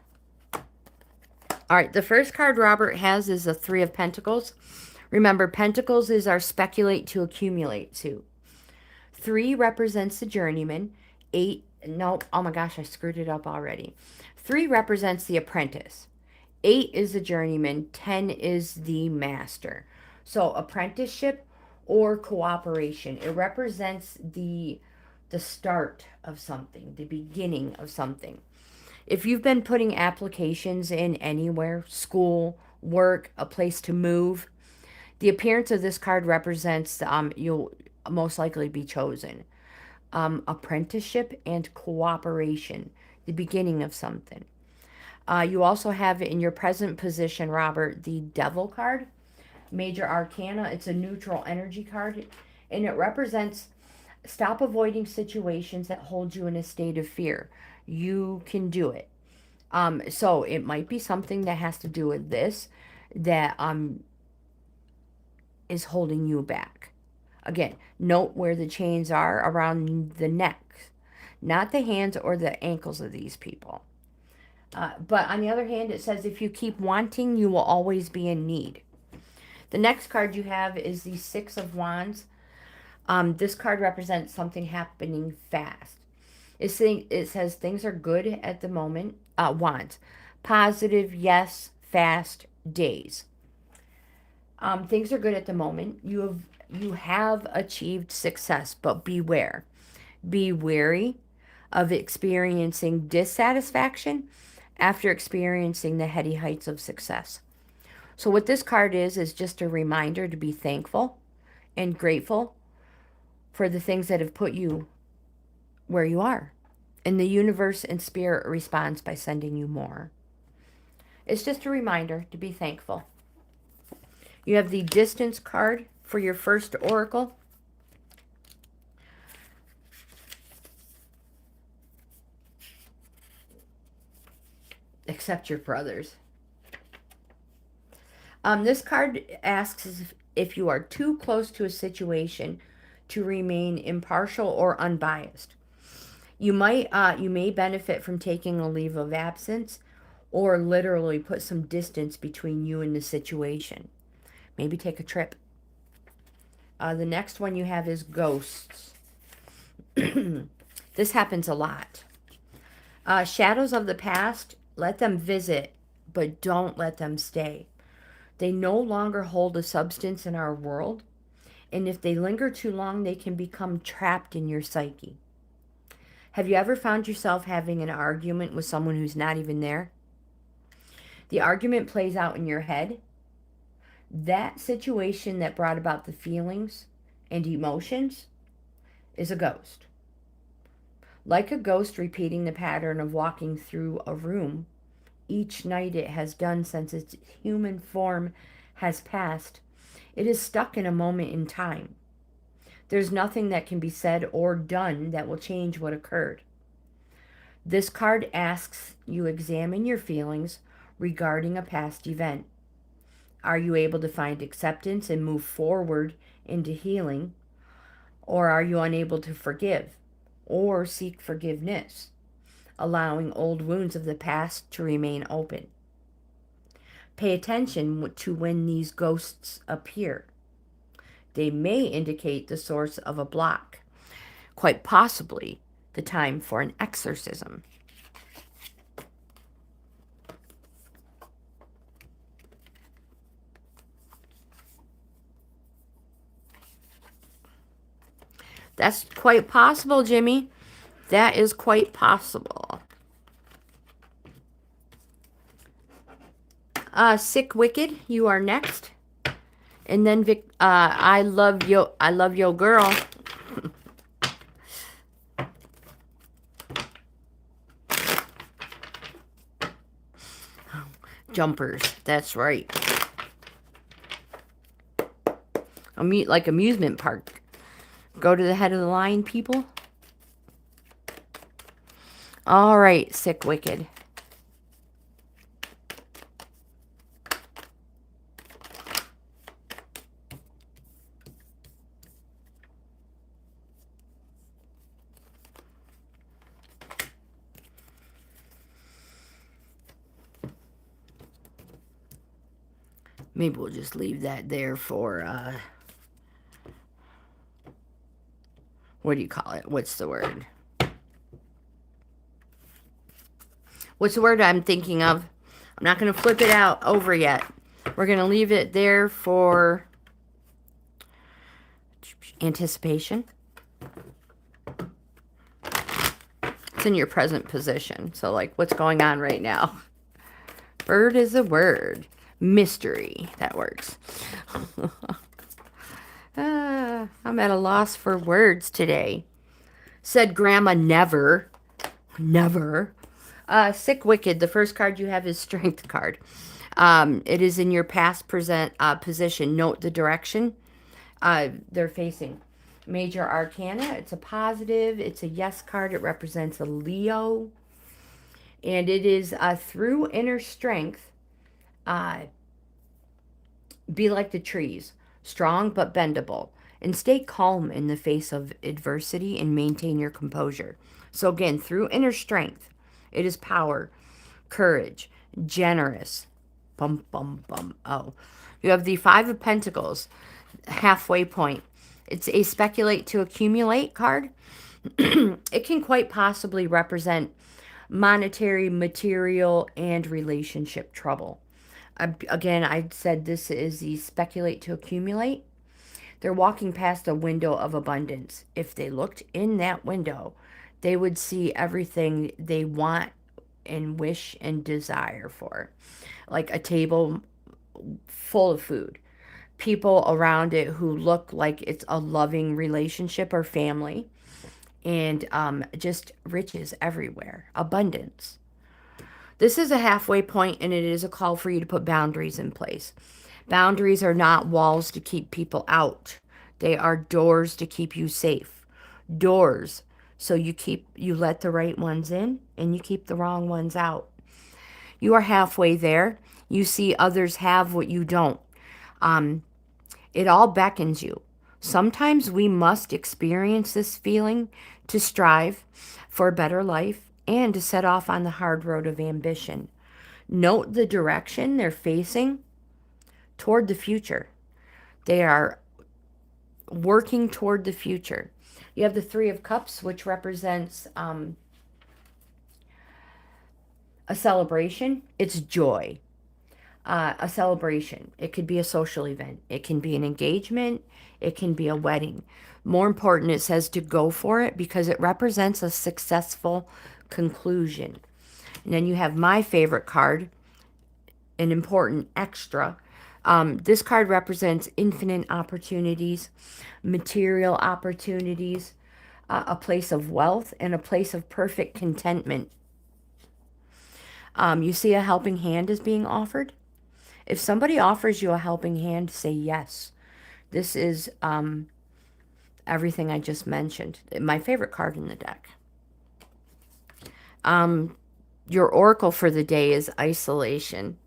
All right, the first card Robert has is the Three of Pentacles. Remember, Pentacles is our speculate to accumulate to. 3 represents the journeyman. 8, nope, oh my gosh, I screwed it up already. 3 represents the apprentice. 8 is the journeyman. 10 is the master. So apprenticeship or cooperation. It represents the start of something, the beginning of something. If you've been putting applications in anywhere, school, work, a place to move, the appearance of this card represents you'll most likely be chosen. Apprenticeship and cooperation, the beginning of something. You also have in your present position, Robert, the Devil card, Major Arcana. It's a neutral energy card, and it represents stop avoiding situations that hold you in a state of fear. You can do it. So it might be something that has to do with this that is holding you back. Again, note where the chains are around the neck, not the hands or the ankles of these people. But on the other hand, it says if you keep wanting, you will always be in need. The next card you have is the Six of Wands. This card represents something happening fast. It says things are good at the moment. Wands. Positive, yes, fast days. Things are good at the moment. You have achieved success, but beware. Be wary of experiencing dissatisfaction after experiencing the heady heights of success. So what this card is just a reminder to be thankful and grateful for the things that have put you where you are. And the universe and spirit responds by sending you more. It's just a reminder to be thankful. You have the Distance card for your first oracle. Except your brothers. This card asks if you are too close to a situation to remain impartial or unbiased. You may benefit from taking a leave of absence or literally put some distance between you and the situation. Maybe take a trip. The next one you have is ghosts. This happens a lot. Shadows of the past, let them visit, but don't let them stay. They no longer hold a substance in our world, and if they linger too long, they can become trapped in your psyche. Have you ever found yourself having an argument with someone who's not even there? The argument plays out in your head. That situation that brought about the feelings and emotions is a ghost. Like a ghost repeating the pattern of walking through a room each night it has done since its human form has passed, it is stuck in a moment in time. There's nothing that can be said or done that will change what occurred. This card asks you examine your feelings regarding a past event. Are you able to find acceptance and move forward into healing? Or are you unable to forgive or seek forgiveness, allowing old wounds of the past to remain open? Pay attention to when these ghosts appear. They may indicate the source of a block, quite possibly the time for an exorcism. That's quite possible, Jimmy. That is quite possible. Sick Wicked, you are next. And then I love yo girl. Jumpers, that's right. Like amusement park. Go to the head of the line, people. All right, Sick Wicked. Maybe we'll just leave that there for, what do you call it? What's the word? What's the word I'm thinking of? I'm not going to flip it out over yet. We're going to leave it there for anticipation. It's in your present position. So, like, what's going on right now? Bird is a word. Mystery. That works. I'm at a loss for words today. Said Grandma never. Never. Sick Wicked. The first card you have is Strength card. It is in your past present position. Note the direction they're facing. Major Arcana. It's a positive. It's a yes card. It represents a Leo. And it is through inner strength. Be like the trees, strong but bendable, and stay calm in the face of adversity and maintain your composure. So again, through inner strength, it is power, courage, generous. Bum, bum, bum. Oh. You have the Five of Pentacles, halfway point. It's a speculate to accumulate card. It can quite possibly represent monetary, material, and relationship trouble. Again, I said this is the speculate to accumulate. They're walking past a window of abundance. If they looked in that window, they would see everything they want and wish and desire for. Like a table full of food. People around it who look like it's a loving relationship or family. And just riches everywhere. Abundance. This is a halfway point, and it is a call for you to put boundaries in place. Boundaries are not walls to keep people out. They are doors to keep you safe. Doors so you let the right ones in and you keep the wrong ones out. You are halfway there. You see others have what you don't. It all beckons you. Sometimes we must experience this feeling to strive for a better life and to set off on the hard road of ambition. Note the direction they're facing toward the future. They are working toward the future. You have the Three of Cups, which represents a celebration. It's joy. A celebration. It could be a social event. It can be an engagement. It can be a wedding. More important, it says to go for it because it represents a successful conclusion. And then you have my favorite card, an important extra. This card represents infinite opportunities, material opportunities, a place of wealth, and a place of perfect contentment. You see a helping hand is being offered. If somebody offers you a helping hand, say yes. This is everything I just mentioned. My favorite card in the deck. Your oracle for the day is isolation.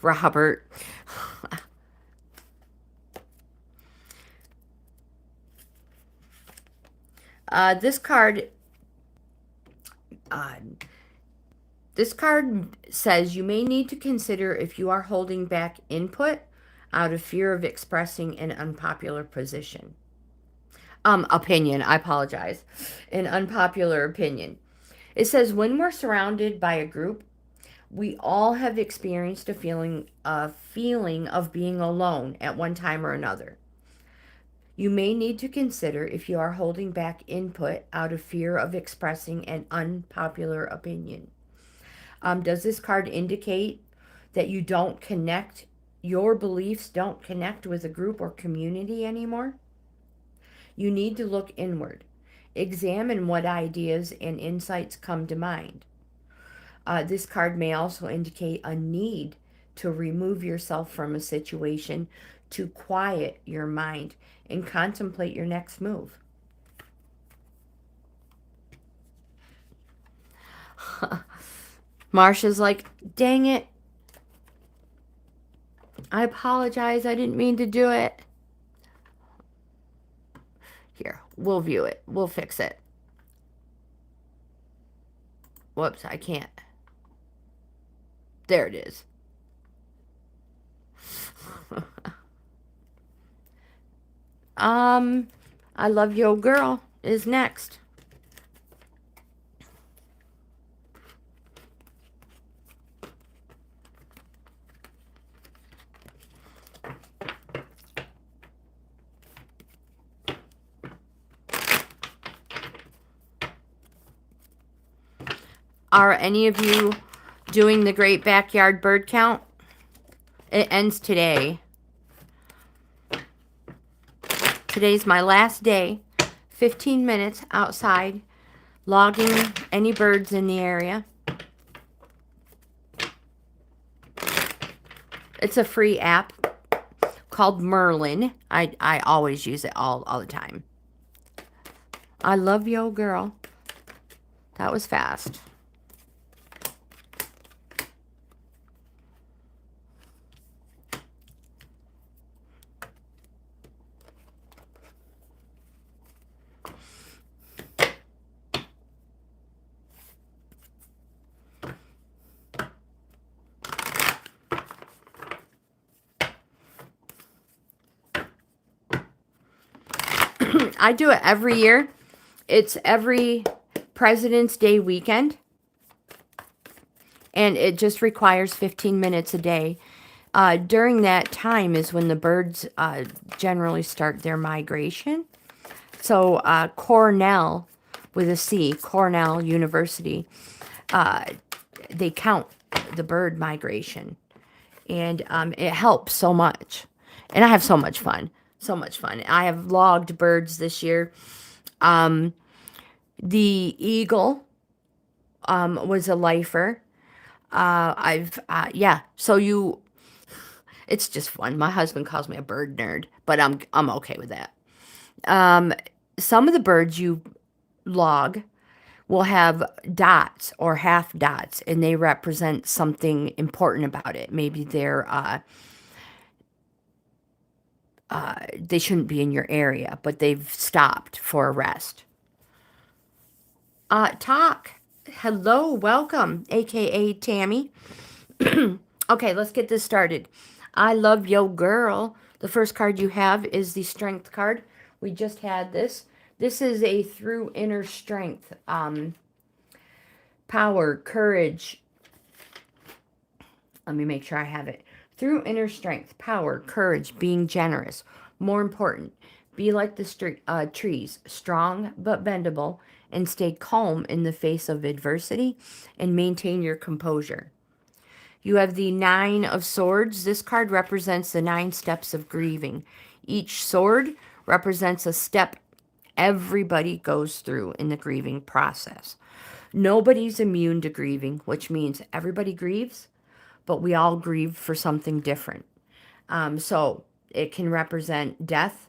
Robert. This card, uh, this card says you may need to consider if you are holding back input out of fear of expressing an unpopular position. Opinion. I apologize. An unpopular opinion. It says when we're surrounded by a group, we all have experienced a feeling of being alone at one time or another. You may need to consider if you are holding back input out of fear of expressing an unpopular opinion. Does this card indicate that you don't connect, your beliefs don't connect with a group or community anymore? You need to look inward. Examine what ideas and insights come to mind. This card may also indicate a need to remove yourself from a situation to quiet your mind and contemplate your next move. Marsha's like, dang it. I apologize. I didn't mean to do it. Here, we'll view it. We'll fix it. Whoops, I can't. There it is. I Love Yo Girl is next. Are any of you doing the Great Backyard Bird Count? It ends today. Today's my last day. 15 minutes outside, logging any birds in the area. It's a free app called Merlin. I always use it all the time. I Love Yo Girl. That was fast. I do it every year. It's every President's Day weekend. And it just requires 15 minutes a day. During that time is when the birds generally start their migration. So Cornell, with a C, Cornell University, they count the bird migration. And it helps so much. And I have so much fun. So much fun. I have logged birds this year. The eagle was a lifer. Yeah. So it's just fun. My husband calls me a bird nerd, but I'm okay with that. Some of the birds you log will have dots or half dots, and they represent something important about it. Maybe they shouldn't be in your area, but they've stopped for a rest. Talk. Hello, welcome, aka Tammy. Okay, let's get this started. I Love Yo Girl. The first card you have is the Strength card. We just had this. This is a through inner strength, power, courage. Let me make sure I have it. Through inner strength, power, courage, being generous. More important, be like the trees, strong but bendable, and stay calm in the face of adversity, and maintain your composure. You have the Nine of Swords. This card represents the 9 steps of grieving. Each sword represents a step everybody goes through in the grieving process. Nobody's immune to grieving, which means everybody grieves, but we all grieve for something different. So it can represent death,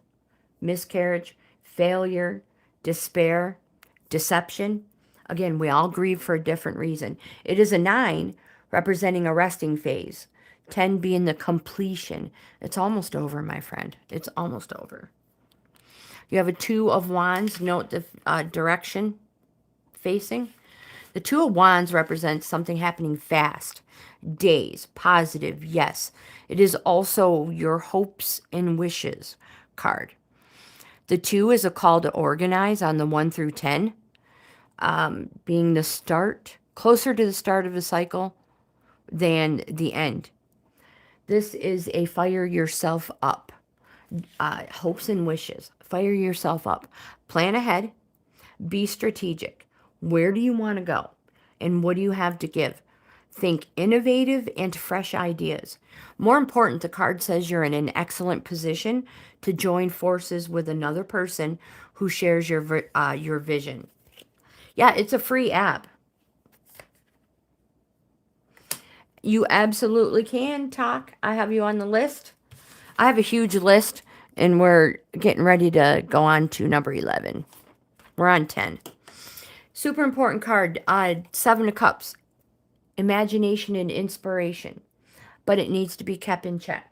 miscarriage, failure, despair, deception. Again, we all grieve for a different reason. It is a 9 representing a resting phase. 10 being the completion. It's almost over, my friend. It's almost over. You have a Two of Wands. Note the direction facing. The Two of Wands represents something happening fast. Days. Positive. Yes. It is also your hopes and wishes card. The 2 is a call to organize on the 1 through 10. Being the start, closer to the start of a cycle than the end. This is a fire yourself up. Hopes and wishes. Fire yourself up. Plan ahead. Be strategic. Where do you want to go? And what do you have to give? Think innovative and fresh ideas. More important, the card says you're in an excellent position to join forces with another person who shares your vision. Yeah, it's a free app. You absolutely can talk. I have you on the list. I have a huge list, and we're getting ready to go on to number 11. We're on 10. Super important card, 7 of Cups. Imagination and inspiration. But it needs to be kept in check.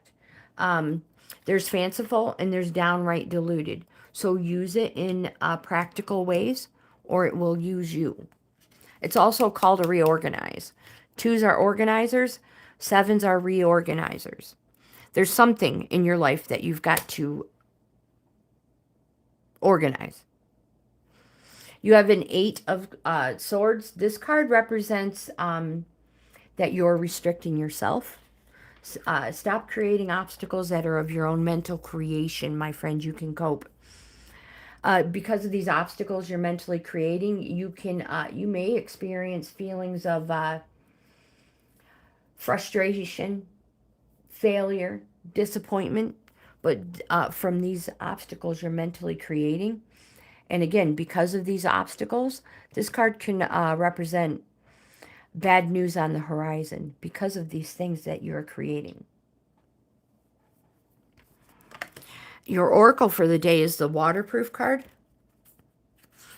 There's fanciful and there's downright deluded. So use it in practical ways, or it will use you. It's also called a reorganize. 2s are organizers. 7s are reorganizers. There's something in your life that you've got to organize. You have an 8 of Swords. This card represents that you're restricting yourself. Stop creating obstacles that are of your own mental creation, my friend. You can cope. Because of these obstacles you're mentally creating, you may experience feelings of frustration, failure, disappointment, but from these obstacles you're mentally creating. And again, because of these obstacles, this card can represent bad news on the horizon because of these things that you're creating. Your oracle for the day is the waterproof card.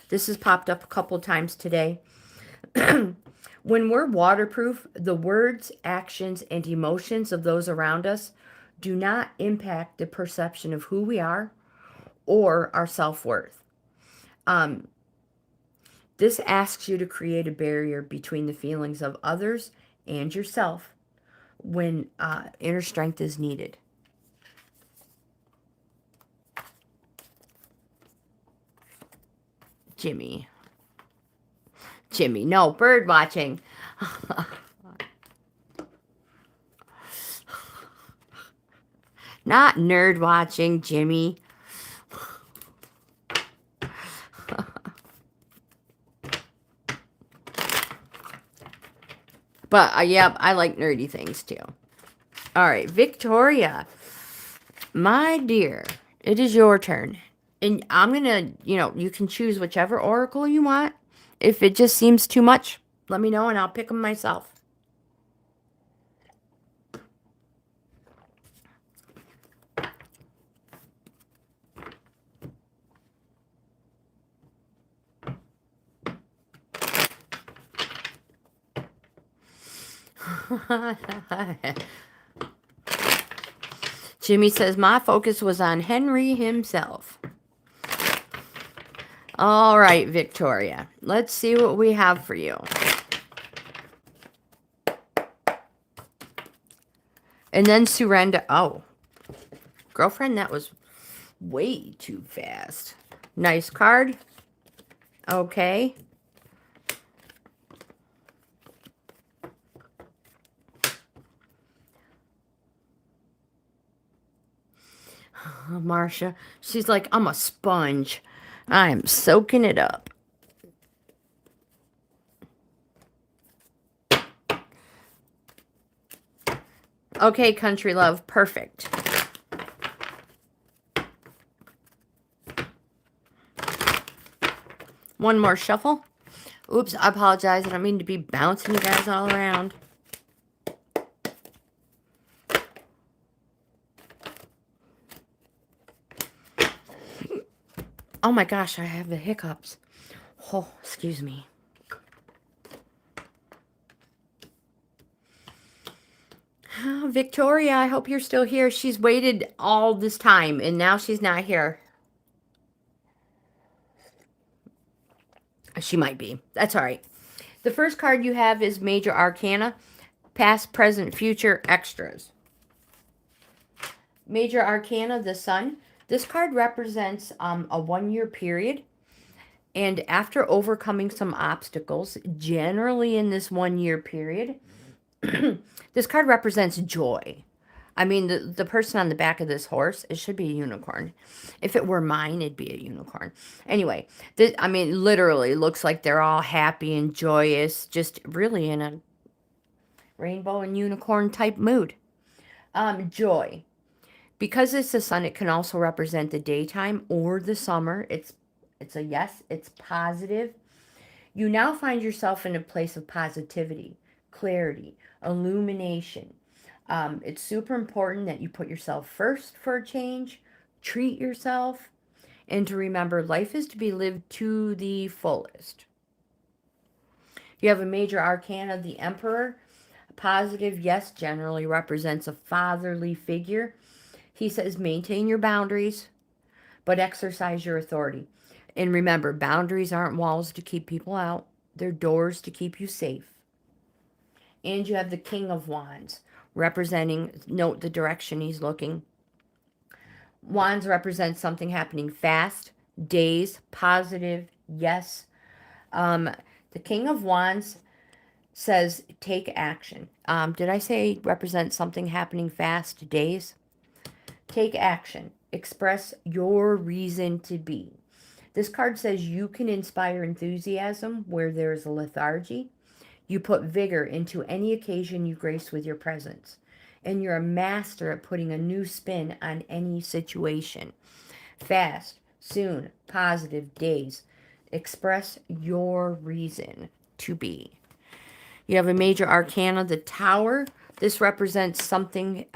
This has popped up a couple times today. When we're waterproof, the words, actions, and emotions of those around us do not impact the perception of who we are or our self-worth. This asks you to create a barrier between the feelings of others and yourself when inner strength is needed. Jimmy, no, bird watching. Not nerd watching, Jimmy. But, yeah, I like nerdy things, too. All right, Victoria. My dear, it is your turn. And I'm going to, you can choose whichever oracle you want. If it just seems too much, let me know and I'll pick them myself. Jimmy says, my focus was on Henry himself. All right, Victoria. Let's see what we have for you. And then surrender. Oh, girlfriend, that was way too fast. Nice card. Okay. Marsha, she's like, I'm a sponge. I'm soaking it up. Okay, country love, perfect. One more shuffle. Oops, I apologize. I don't mean to be bouncing you guys all around. Oh my gosh, I have the hiccups. Oh, excuse me. Oh, Victoria, I hope you're still here. She's waited all this time, and now she's not here. she might be. That's all right. The first card you have is Major Arcana, past, present, future, extras. Major Arcana, the Sun. This card represents a 1-year period. And after overcoming some obstacles, generally in this 1-year period, this card represents joy. I mean, the person on the back of this horse, it should be a unicorn. If it were mine, it'd be a unicorn. Anyway, I mean, literally looks like they're all happy and joyous, just really in a rainbow and unicorn type mood. Joy. Because it's the sun, it can also represent the daytime or the summer. It's a yes, it's positive. You now find yourself in a place of positivity, clarity, illumination. It's super important that you put yourself first for a change, treat yourself, and to remember life is to be lived to the fullest. You have a major arcana, the Emperor. Positive, yes, generally represents a fatherly figure. He says maintain your boundaries, but exercise your authority. And remember, boundaries aren't walls to keep people out. They're doors to keep you safe. And you have the King of Wands, representing, note the direction he's looking. Wands represents something happening fast, days, positive, yes. The King of Wands says take action. Did I say represent something happening fast, days? Take action. Express your reason to be. This card says you can inspire enthusiasm where there is a lethargy. You put vigor into any occasion you grace with your presence. And you're a master at putting a new spin on any situation. Fast, soon, positive, days. Express your reason to be. You have a major arcana, the Tower. This represents something...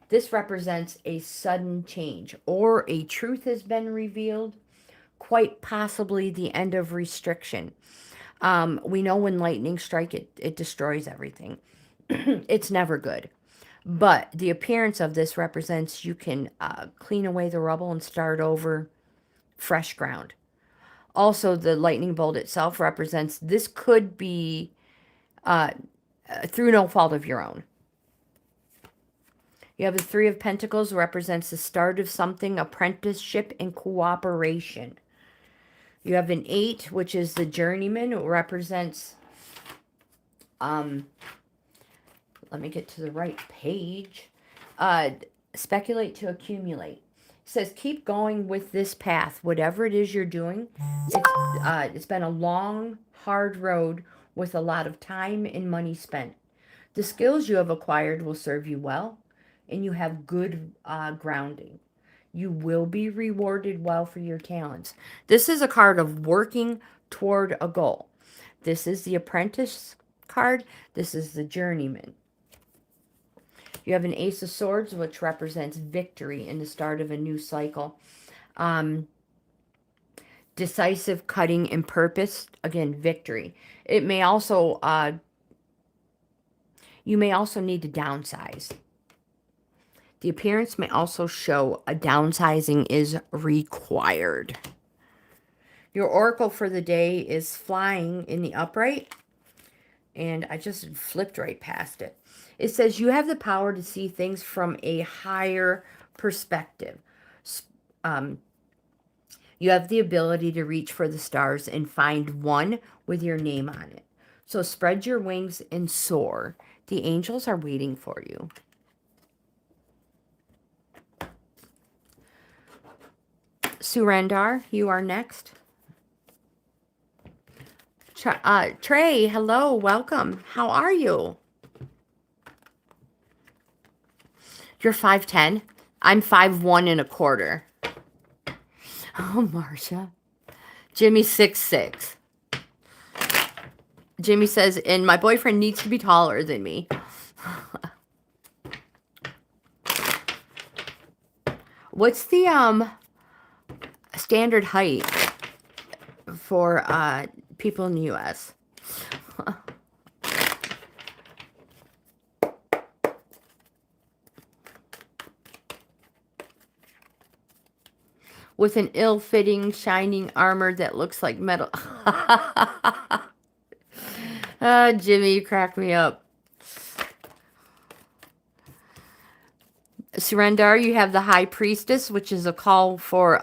This represents a sudden change, or a truth has been revealed, quite possibly the end of restriction. We know when lightning strikes, it destroys everything. It's never good. But the appearance of this represents you can clean away the rubble and start over fresh ground. Also, the lightning bolt itself represents this could be through no fault of your own. You have the Three of Pentacles, represents the start of something, apprenticeship and cooperation. You have an 8, which is the Journeyman. It represents, let me get to the right page. Speculate to accumulate. It says keep going with this path, whatever it is you're doing. It's been a long, hard road with a lot of time and money spent. The skills you have acquired will serve you well. And you have good grounding. You will be rewarded well for your talents. This is a card of working toward a goal. This is the Apprentice card. This is the Journeyman. You have an Ace of Swords, which represents victory in the start of a new cycle. Decisive, cutting, and purpose. Again, victory. It may also, you may also need to downsize. The appearance may also show a downsizing is required. Your oracle for the day is flying in the upright. And I just flipped right past it. It says you have the power to see things from a higher perspective. You have the ability to reach for the stars and find one with your name on it. So spread your wings and soar. The angels are waiting for you. Surrendar, you are next. Trey, hello, welcome. How are you? You're 5'10". I'm 5'1 1/4". Oh, Marsha. Jimmy's 6'6". Jimmy says, and my boyfriend needs to be taller than me. What's the standard height for people in the U.S.? with an ill-fitting, shining armor that looks like metal. Jimmy, you crack me up. Surrender, you have the High Priestess, which is a call for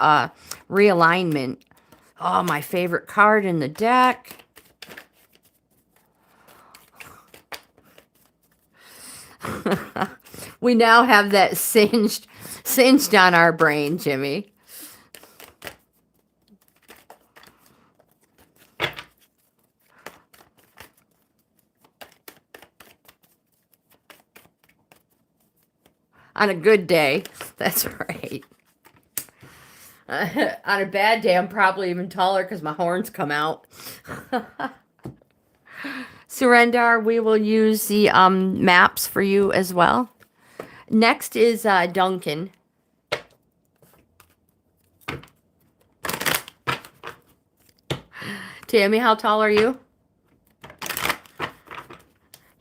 realignment. Oh, my favorite card in the deck. We now have that singed on our brain, Jimmy. On a good day. That's right. On a bad day, I'm probably even taller because my horns come out. Surrender, we will use the maps for you as well. Next is Duncan. Tammy, how tall are you?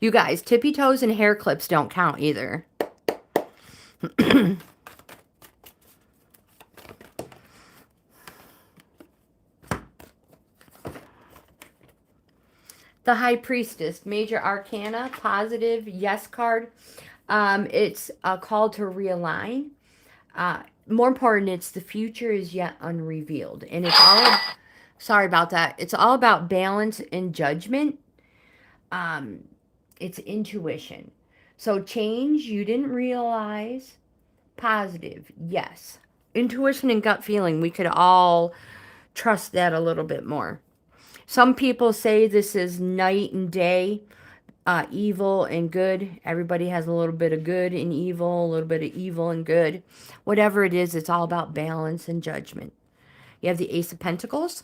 You guys, tippy toes and hair clips don't count either. The High Priestess, Major Arcana, positive, yes card. It's a call to realign. More important, it's the future is yet unrevealed. And it's all, sorry about that. It's all about balance and judgment. It's intuition. So change you didn't realize, positive, yes. Intuition and gut feeling, we could all trust that a little bit more. Some people say this is night and day, evil and good. Everybody has a little bit of good and evil, a little bit of evil and good. Whatever it is, it's all about balance and judgment. You have the Ace of Pentacles,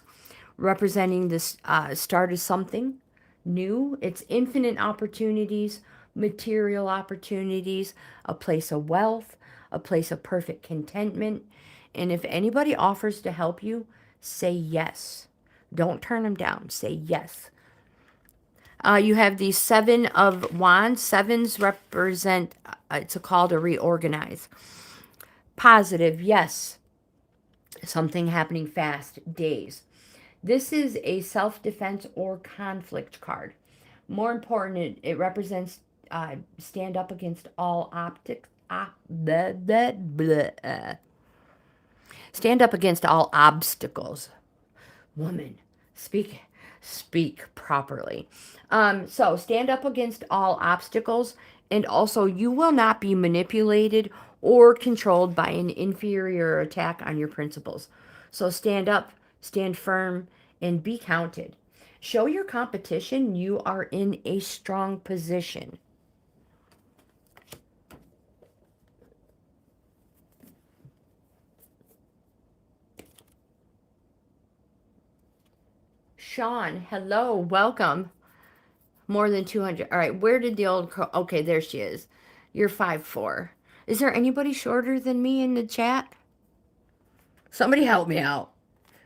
representing this start of something new. It's infinite opportunities, material opportunities, a place of wealth, a place of perfect contentment. And if anybody offers to help you, say yes. Don't turn them down. Say yes. You have the Seven of Wands. Sevens represent, it's a call to reorganize. Positive, yes. Something happening fast, days. This is a self-defense or conflict card. More important, it represents stand up against all stand up against all obstacles. Woman, speak properly. So stand up against all obstacles, and also you will not be manipulated or controlled by an inferior attack on your principles. So stand up, stand firm, and be counted. Show your competition you are in a strong position. Sean, hello, welcome. More than 200. All right, where did the old crow? Okay, there she is. You're 5'4". Is there anybody shorter than me in the chat? Somebody help me out.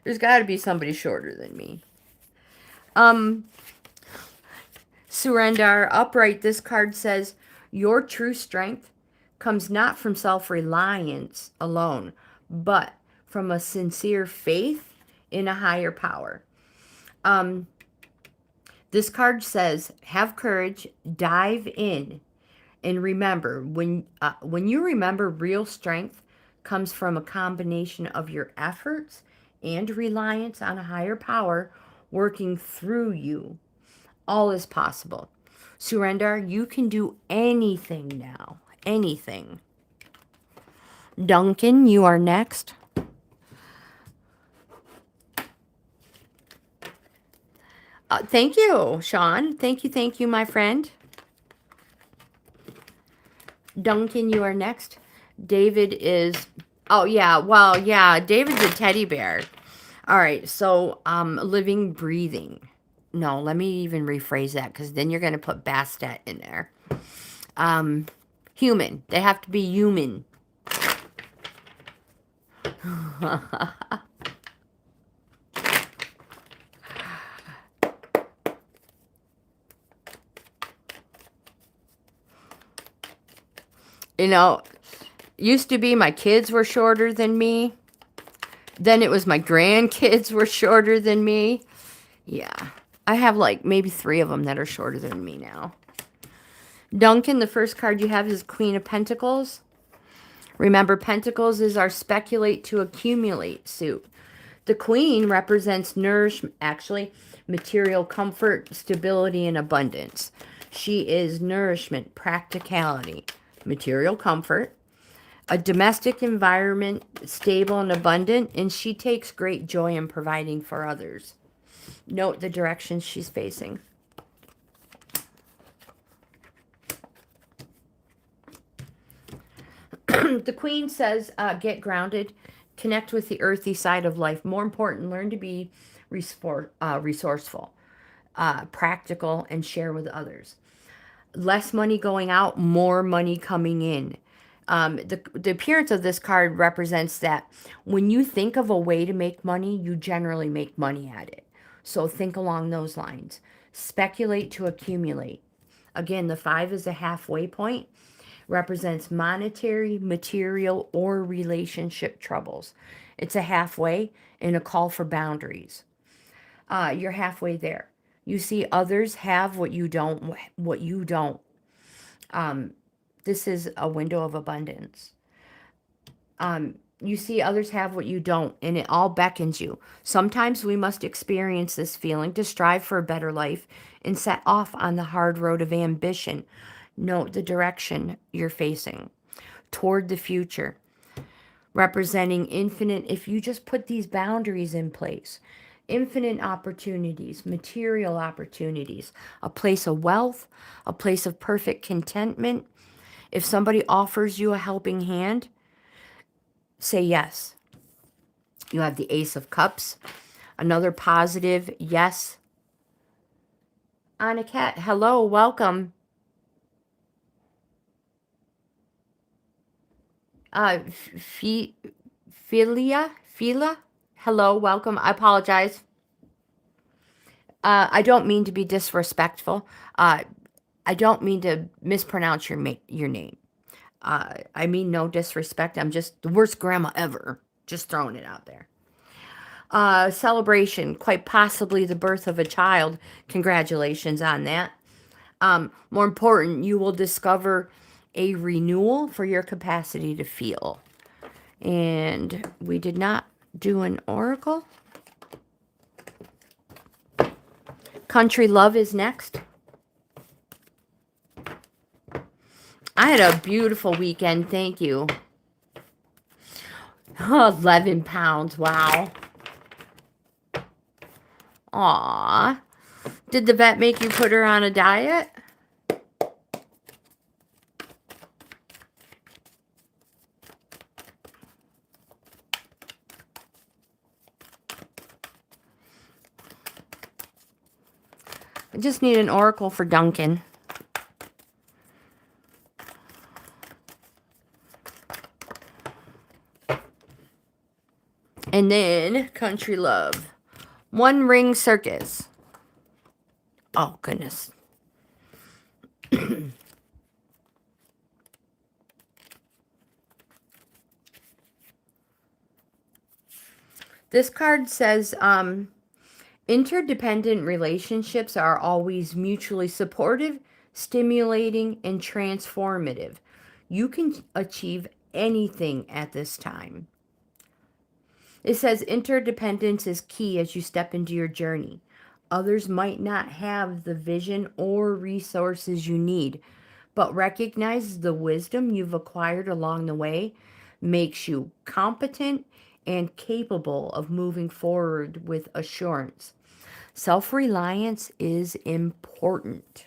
There's got to be somebody shorter than me. Surrender, upright. This card says, your true strength comes not from self-reliance alone, but from a sincere faith in a higher power. This card says, have courage, dive in, and remember, when you remember, real strength comes from a combination of your efforts and reliance on a higher power working through you. All is possible. Surrender, you can do anything now. Anything. Duncan, you are next. Thank you, Sean. Thank you, my friend. Duncan, you are next. David is... Oh, yeah. Well, yeah. David's a teddy bear. All right. So, living, breathing. No, let me even rephrase that, because then you're going to put Bastet in there. Human. They have to be human. You know, used to be my kids were shorter than me. Then it was my grandkids were shorter than me. Yeah. I have like maybe 3 of them that are shorter than me now. Duncan, the first card you have is Queen of Pentacles. Remember, Pentacles is our speculate to accumulate suit. The Queen represents nourishment, actually, material comfort, stability, and abundance. She is nourishment, practicality, material comfort, a domestic environment, stable and abundant, and she takes great joy in providing for others. Note the direction she's facing. The Queen says, get grounded, connect with the earthy side of life. More important, learn to be resourceful, practical, and share with others. Less money going out, more money coming in. The appearance of this card represents that when you think of a way to make money, you generally make money at it. So think along those lines. Speculate to accumulate. Again, the 5 is a halfway point. Represents monetary, material, or relationship troubles. It's a halfway and a call for boundaries. You're halfway there. You see others have what you don't. This is a window of abundance. You see others have what you don't, and it all beckons you. Sometimes we must experience this feeling to strive for a better life and set off on the hard road of ambition. Note the direction you're facing toward the future, representing infinite, if you just put these boundaries in place, infinite opportunities, material opportunities, a place of wealth, a place of perfect contentment. If somebody offers you a helping hand, say yes. You have the Ace of Cups, another positive yes. Anna Cat, hello, welcome. Philia, hello, welcome. I apologize. I don't mean to be disrespectful. I don't mean to mispronounce your name. I mean no disrespect. I'm just the worst grandma ever. Just throwing it out there. Celebration, quite possibly the birth of a child. Congratulations on that. More important, you will discover a renewal for your capacity to feel. And we did not do an oracle. Country Love is next. I had a beautiful weekend, thank you. 11 pounds, wow. Aw. Did the vet make you put her on a diet? I just need an oracle for Duncan. And then Country Love. One Ring Circus. Oh, goodness. This card says, interdependent relationships are always mutually supportive, stimulating, and transformative. You can achieve anything at this time. It says interdependence is key as you step into your journey. Others might not have the vision or resources you need, but recognize the wisdom you've acquired along the way makes you competent and capable of moving forward with assurance. Self-reliance is important.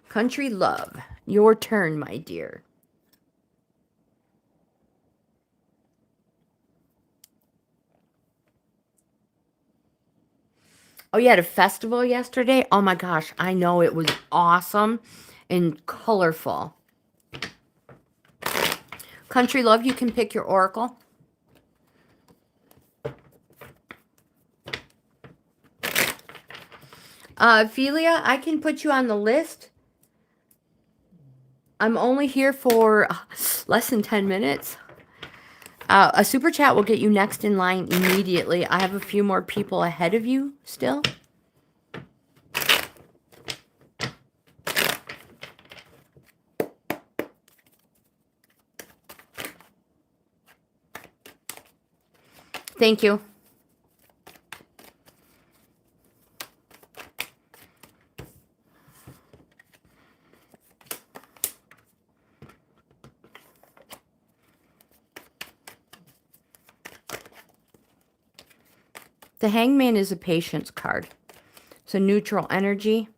Country Love, your turn, my dear. Oh, you had a festival yesterday? Oh my gosh, I know, it was awesome and colorful. Country Love, you can pick your oracle. Philia, I can put you on the list. I'm only here for less than 10 minutes. A super chat will get you next in line immediately. I have a few more people ahead of you still. Thank you. The Hangman is a patience card. So neutral energy.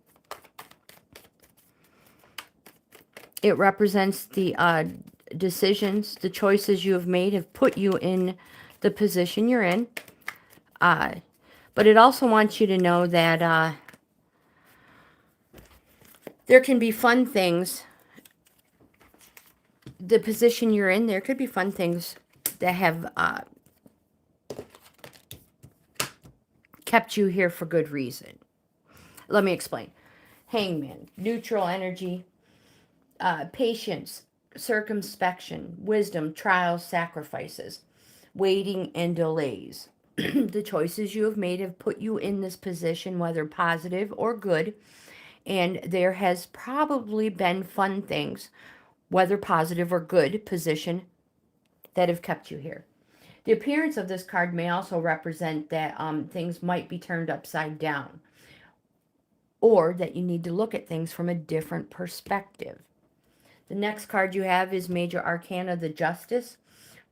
It represents the decisions, the choices you have made have put you in the position you're in. But it also wants you to know that there can be fun things. The position you're in, there could be fun things that have kept you here for good reason. Let me explain. Hangman, neutral energy, patience, circumspection, wisdom, trials, sacrifices, waiting, and delays. The choices you have made have put you in this position, whether positive or good, and there has probably been fun things, whether positive or good position, that have kept you here. The appearance of this card may also represent that things might be turned upside down, or that you need to look at things from a different perspective. The next card you have is Major Arcana, the Justice.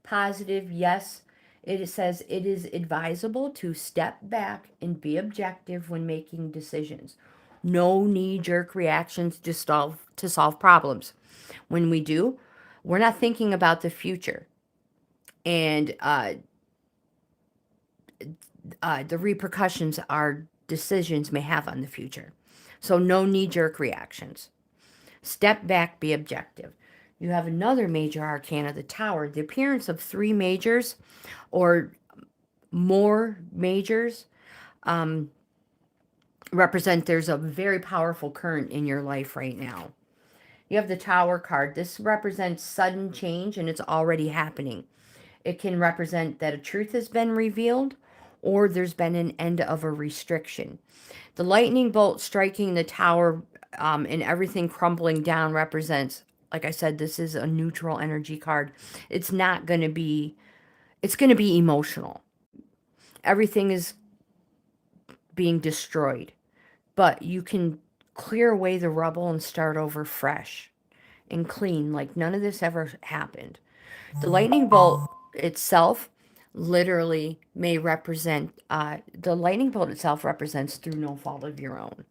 Positive, yes. It says it is advisable to step back and be objective when making decisions. No knee-jerk reactions to solve problems. When we do, we're not thinking about the future and the repercussions our decisions may have on the future. So no knee-jerk reactions. Step back, be objective. You have another major arcana, the Tower. The appearance of 3 majors or more majors represent there's a very powerful current in your life right now. You have the Tower card. This represents sudden change, and it's already happening. It can represent that a truth has been revealed, or there's been an end of a restriction. The lightning bolt striking the Tower and everything crumbling down represents, like I said, this is a neutral energy card. It's not going to be, it's going to be emotional. Everything is being destroyed. But you can clear away the rubble and start over fresh and clean, like none of this ever happened. The lightning bolt itself literally may represent, the lightning bolt itself represents through no fault of your own.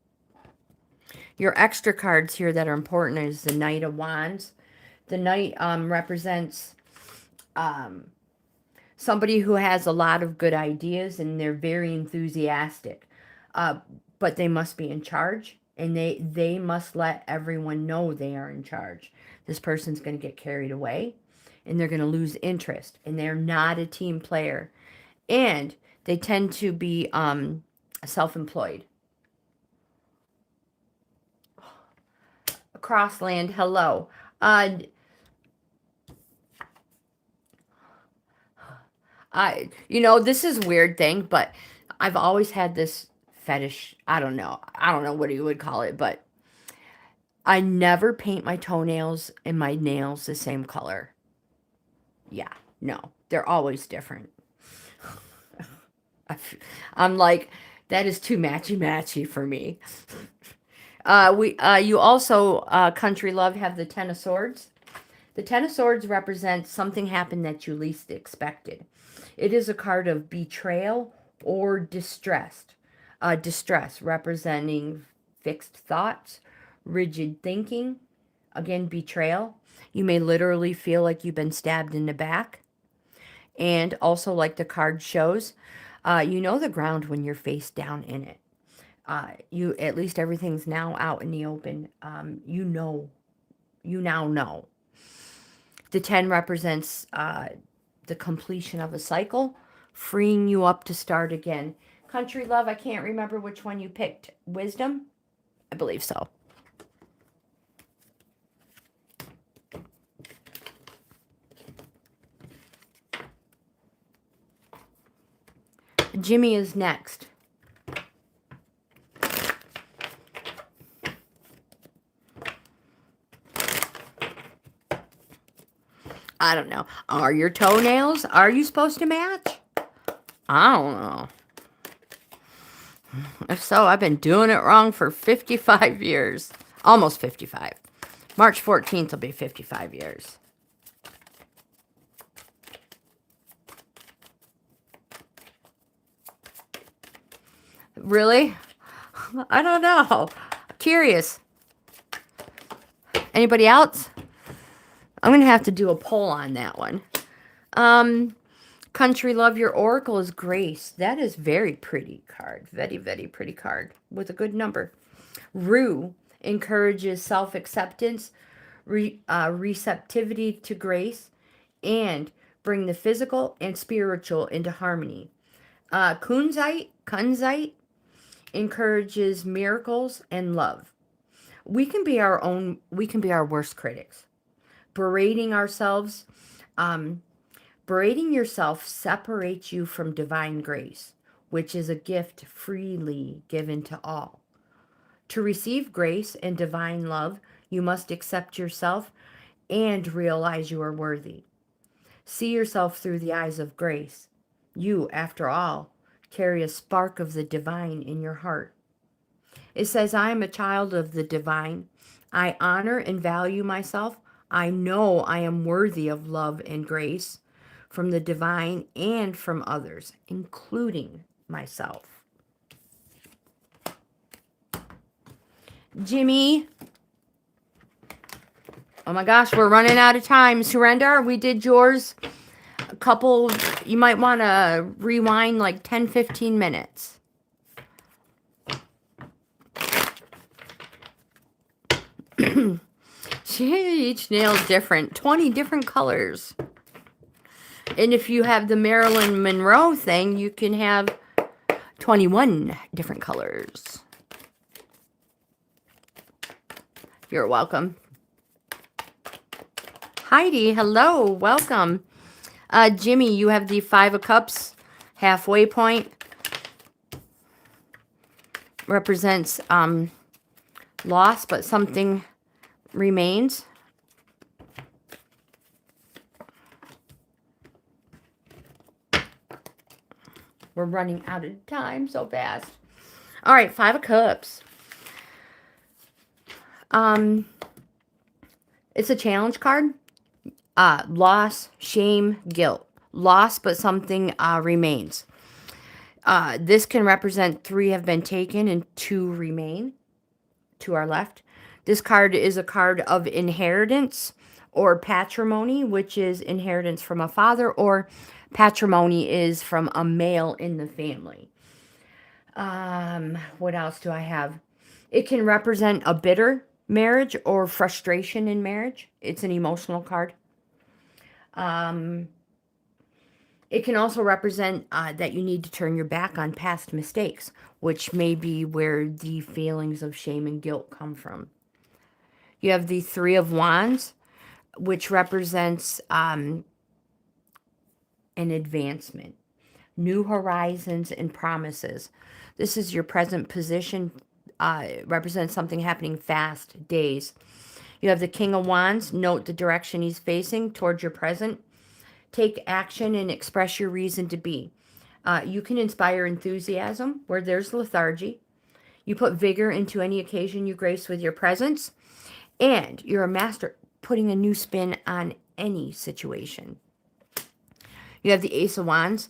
Your extra cards here that are important is the Knight of Wands. The Knight represents somebody who has a lot of good ideas and they're very enthusiastic. But they must be in charge, and they must let everyone know they are in charge. This person's going to get carried away, and they're going to lose interest, and they're not a team player. And they tend to be self-employed. Crossland, hello. This is a weird thing, but I've always had this fetish. I don't know what you would call it, but I never paint my toenails and my nails the same color. Yeah, no, they're always different. I'm like, that is too matchy for me. You also, Country Love, have the Ten of Swords. The Ten of Swords represents something happened that you least expected. It is a card of betrayal or distress, representing fixed thoughts, rigid thinking, again, betrayal. You may literally feel like you've been stabbed in the back. And also, like the card shows, you know the ground when you're face down in it. At least everything's now out in the open. You now know. The 10 represents the completion of a cycle, freeing you up to start again. Country Love, I can't remember which one you picked. Wisdom? I believe so. Jimmy is next. I don't know. Are your toenails? Are you supposed to match? I don't know. If so, I've been doing it wrong for 55 years. Almost 55. March 14th will be 55 years. Really? I don't know. Curious. Anybody else? I'm going to have to do a poll on that one. Country Love, your oracle is Grace. That is very pretty card. Very, very pretty card with a good number. Rue encourages self-acceptance, receptivity to grace, and bring the physical and spiritual into harmony. Kunzite encourages miracles and love. We can be our worst critics. Berating ourselves, berating yourself separates you from divine grace, which is a gift freely given to all. To receive grace and divine love, you must accept yourself and realize you are worthy. See yourself through the eyes of grace. You, after all, carry a spark of the divine in your heart. It says, I am a child of the divine. I honor and value myself. I know I am worthy of love and grace from the divine and from others, including myself. Jimmy. Oh my gosh, we're running out of time. Surrender, we did yours a couple, you might want to rewind like 10, 15 minutes. Each nail is different. 20 different colors. And if you have the Marilyn Monroe thing, you can have 21 different colors. You're welcome. Heidi, hello, welcome. Jimmy, you have the Five of Cups, halfway point. Represents loss, but something remains. We're running out of time so fast. All right, Five of Cups. It's a challenge card. Loss, shame, guilt. Loss, but something remains. This can represent 3 have been taken and 2 remain. 2 are left. This card is a card of inheritance or patrimony, which is inheritance from a father, or patrimony is from a male in the family. What else do I have? It can represent a bitter marriage or frustration in marriage. It's an emotional card. It can also represent that you need to turn your back on past mistakes, which may be where the feelings of shame and guilt come from. You have the Three of Wands, which represents an advancement, new horizons and promises. This is your present position. It represents something happening fast, days. You have the King of Wands. Note the direction he's facing towards your present. Take action and express your reason to be. You can inspire enthusiasm where there's lethargy. You put vigor into any occasion you grace with your presence. And you're a master putting a new spin on any situation. You have the Ace of Wands.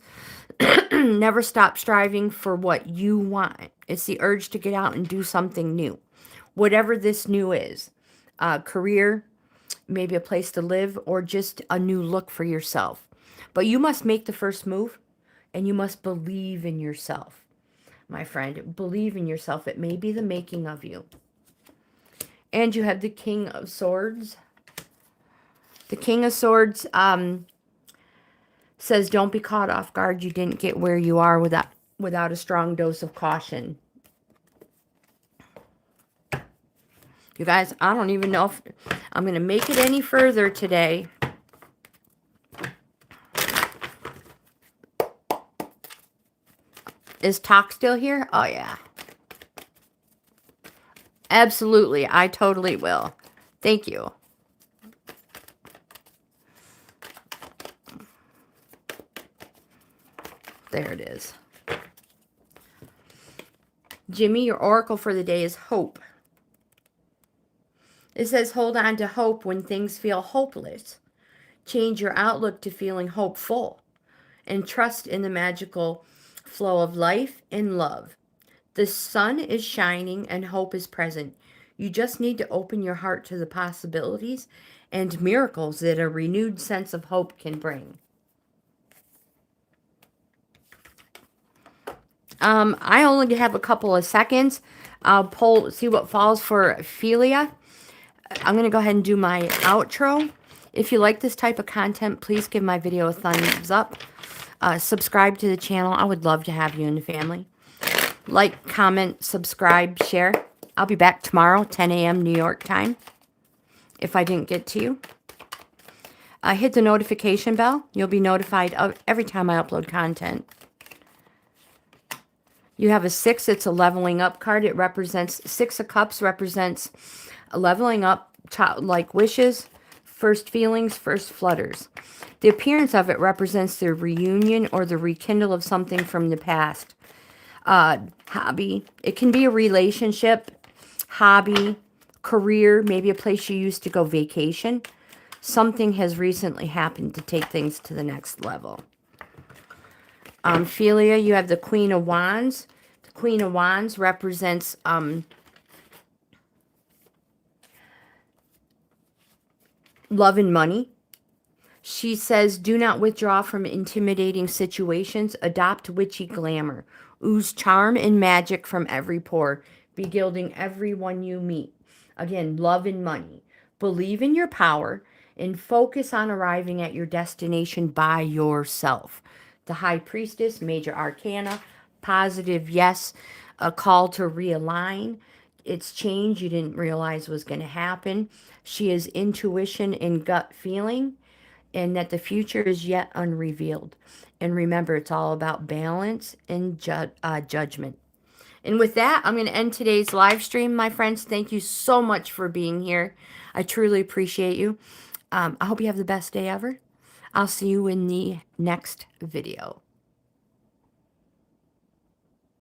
Never stop striving for what you want. It's the urge to get out and do something new. Whatever this new is. Career, maybe a place to live, or just a new look for yourself. But you must make the first move, and you must believe in yourself. My friend, believe in yourself. It may be the making of you. And you have the King of Swords. The King of Swords says, don't be caught off guard. You didn't get where you are without a strong dose of caution. You guys, I don't even know if I'm going to make it any further today. Is Talk still here? Oh, yeah. Absolutely. I totally will. Thank you. There it is. Jimmy, your oracle for the day is hope. It says hold on to hope when things feel hopeless. Change your outlook to feeling hopeful. And trust in the magical flow of life and love. The sun is shining and hope is present. You just need to open your heart to the possibilities and miracles that a renewed sense of hope can bring. I only have a couple of seconds. I'll see what falls for Ophelia. I'm going to go ahead and do my outro. If you like this type of content, please give my video a thumbs up. Subscribe to the channel. I would love to have you in the family. Like, comment, subscribe, share. I'll be back tomorrow, 10 a.m. New York time, if I didn't get to you. Hit the notification bell. You'll be notified every time I upload content. You have a 6. It's a leveling up card. It represents 6 of Cups, represents a leveling up, like wishes, first feelings, first flutters. The appearance of it represents the reunion or the rekindle of something from the past. Hobby. It can be a relationship, hobby, career, maybe a place you used to go vacation. Something has recently happened to take things to the next level. Ophelia, you have the Queen of Wands. The Queen of Wands represents love and money. She says, do not withdraw from intimidating situations. Adopt witchy glamour. Ooze charm and magic from every pore. Be gilding everyone you meet. Again, love and money. Believe in your power and focus on arriving at your destination by yourself. The High Priestess, Major Arcana, positive yes, a call to realign. It's change you didn't realize was going to happen. She is intuition and gut feeling, and that the future is yet unrevealed. And remember, it's all about balance and judgment. And with that, I'm going to end today's live stream, my friends. Thank you so much for being here. I truly appreciate you. I hope you have the best day ever. I'll see you in the next video.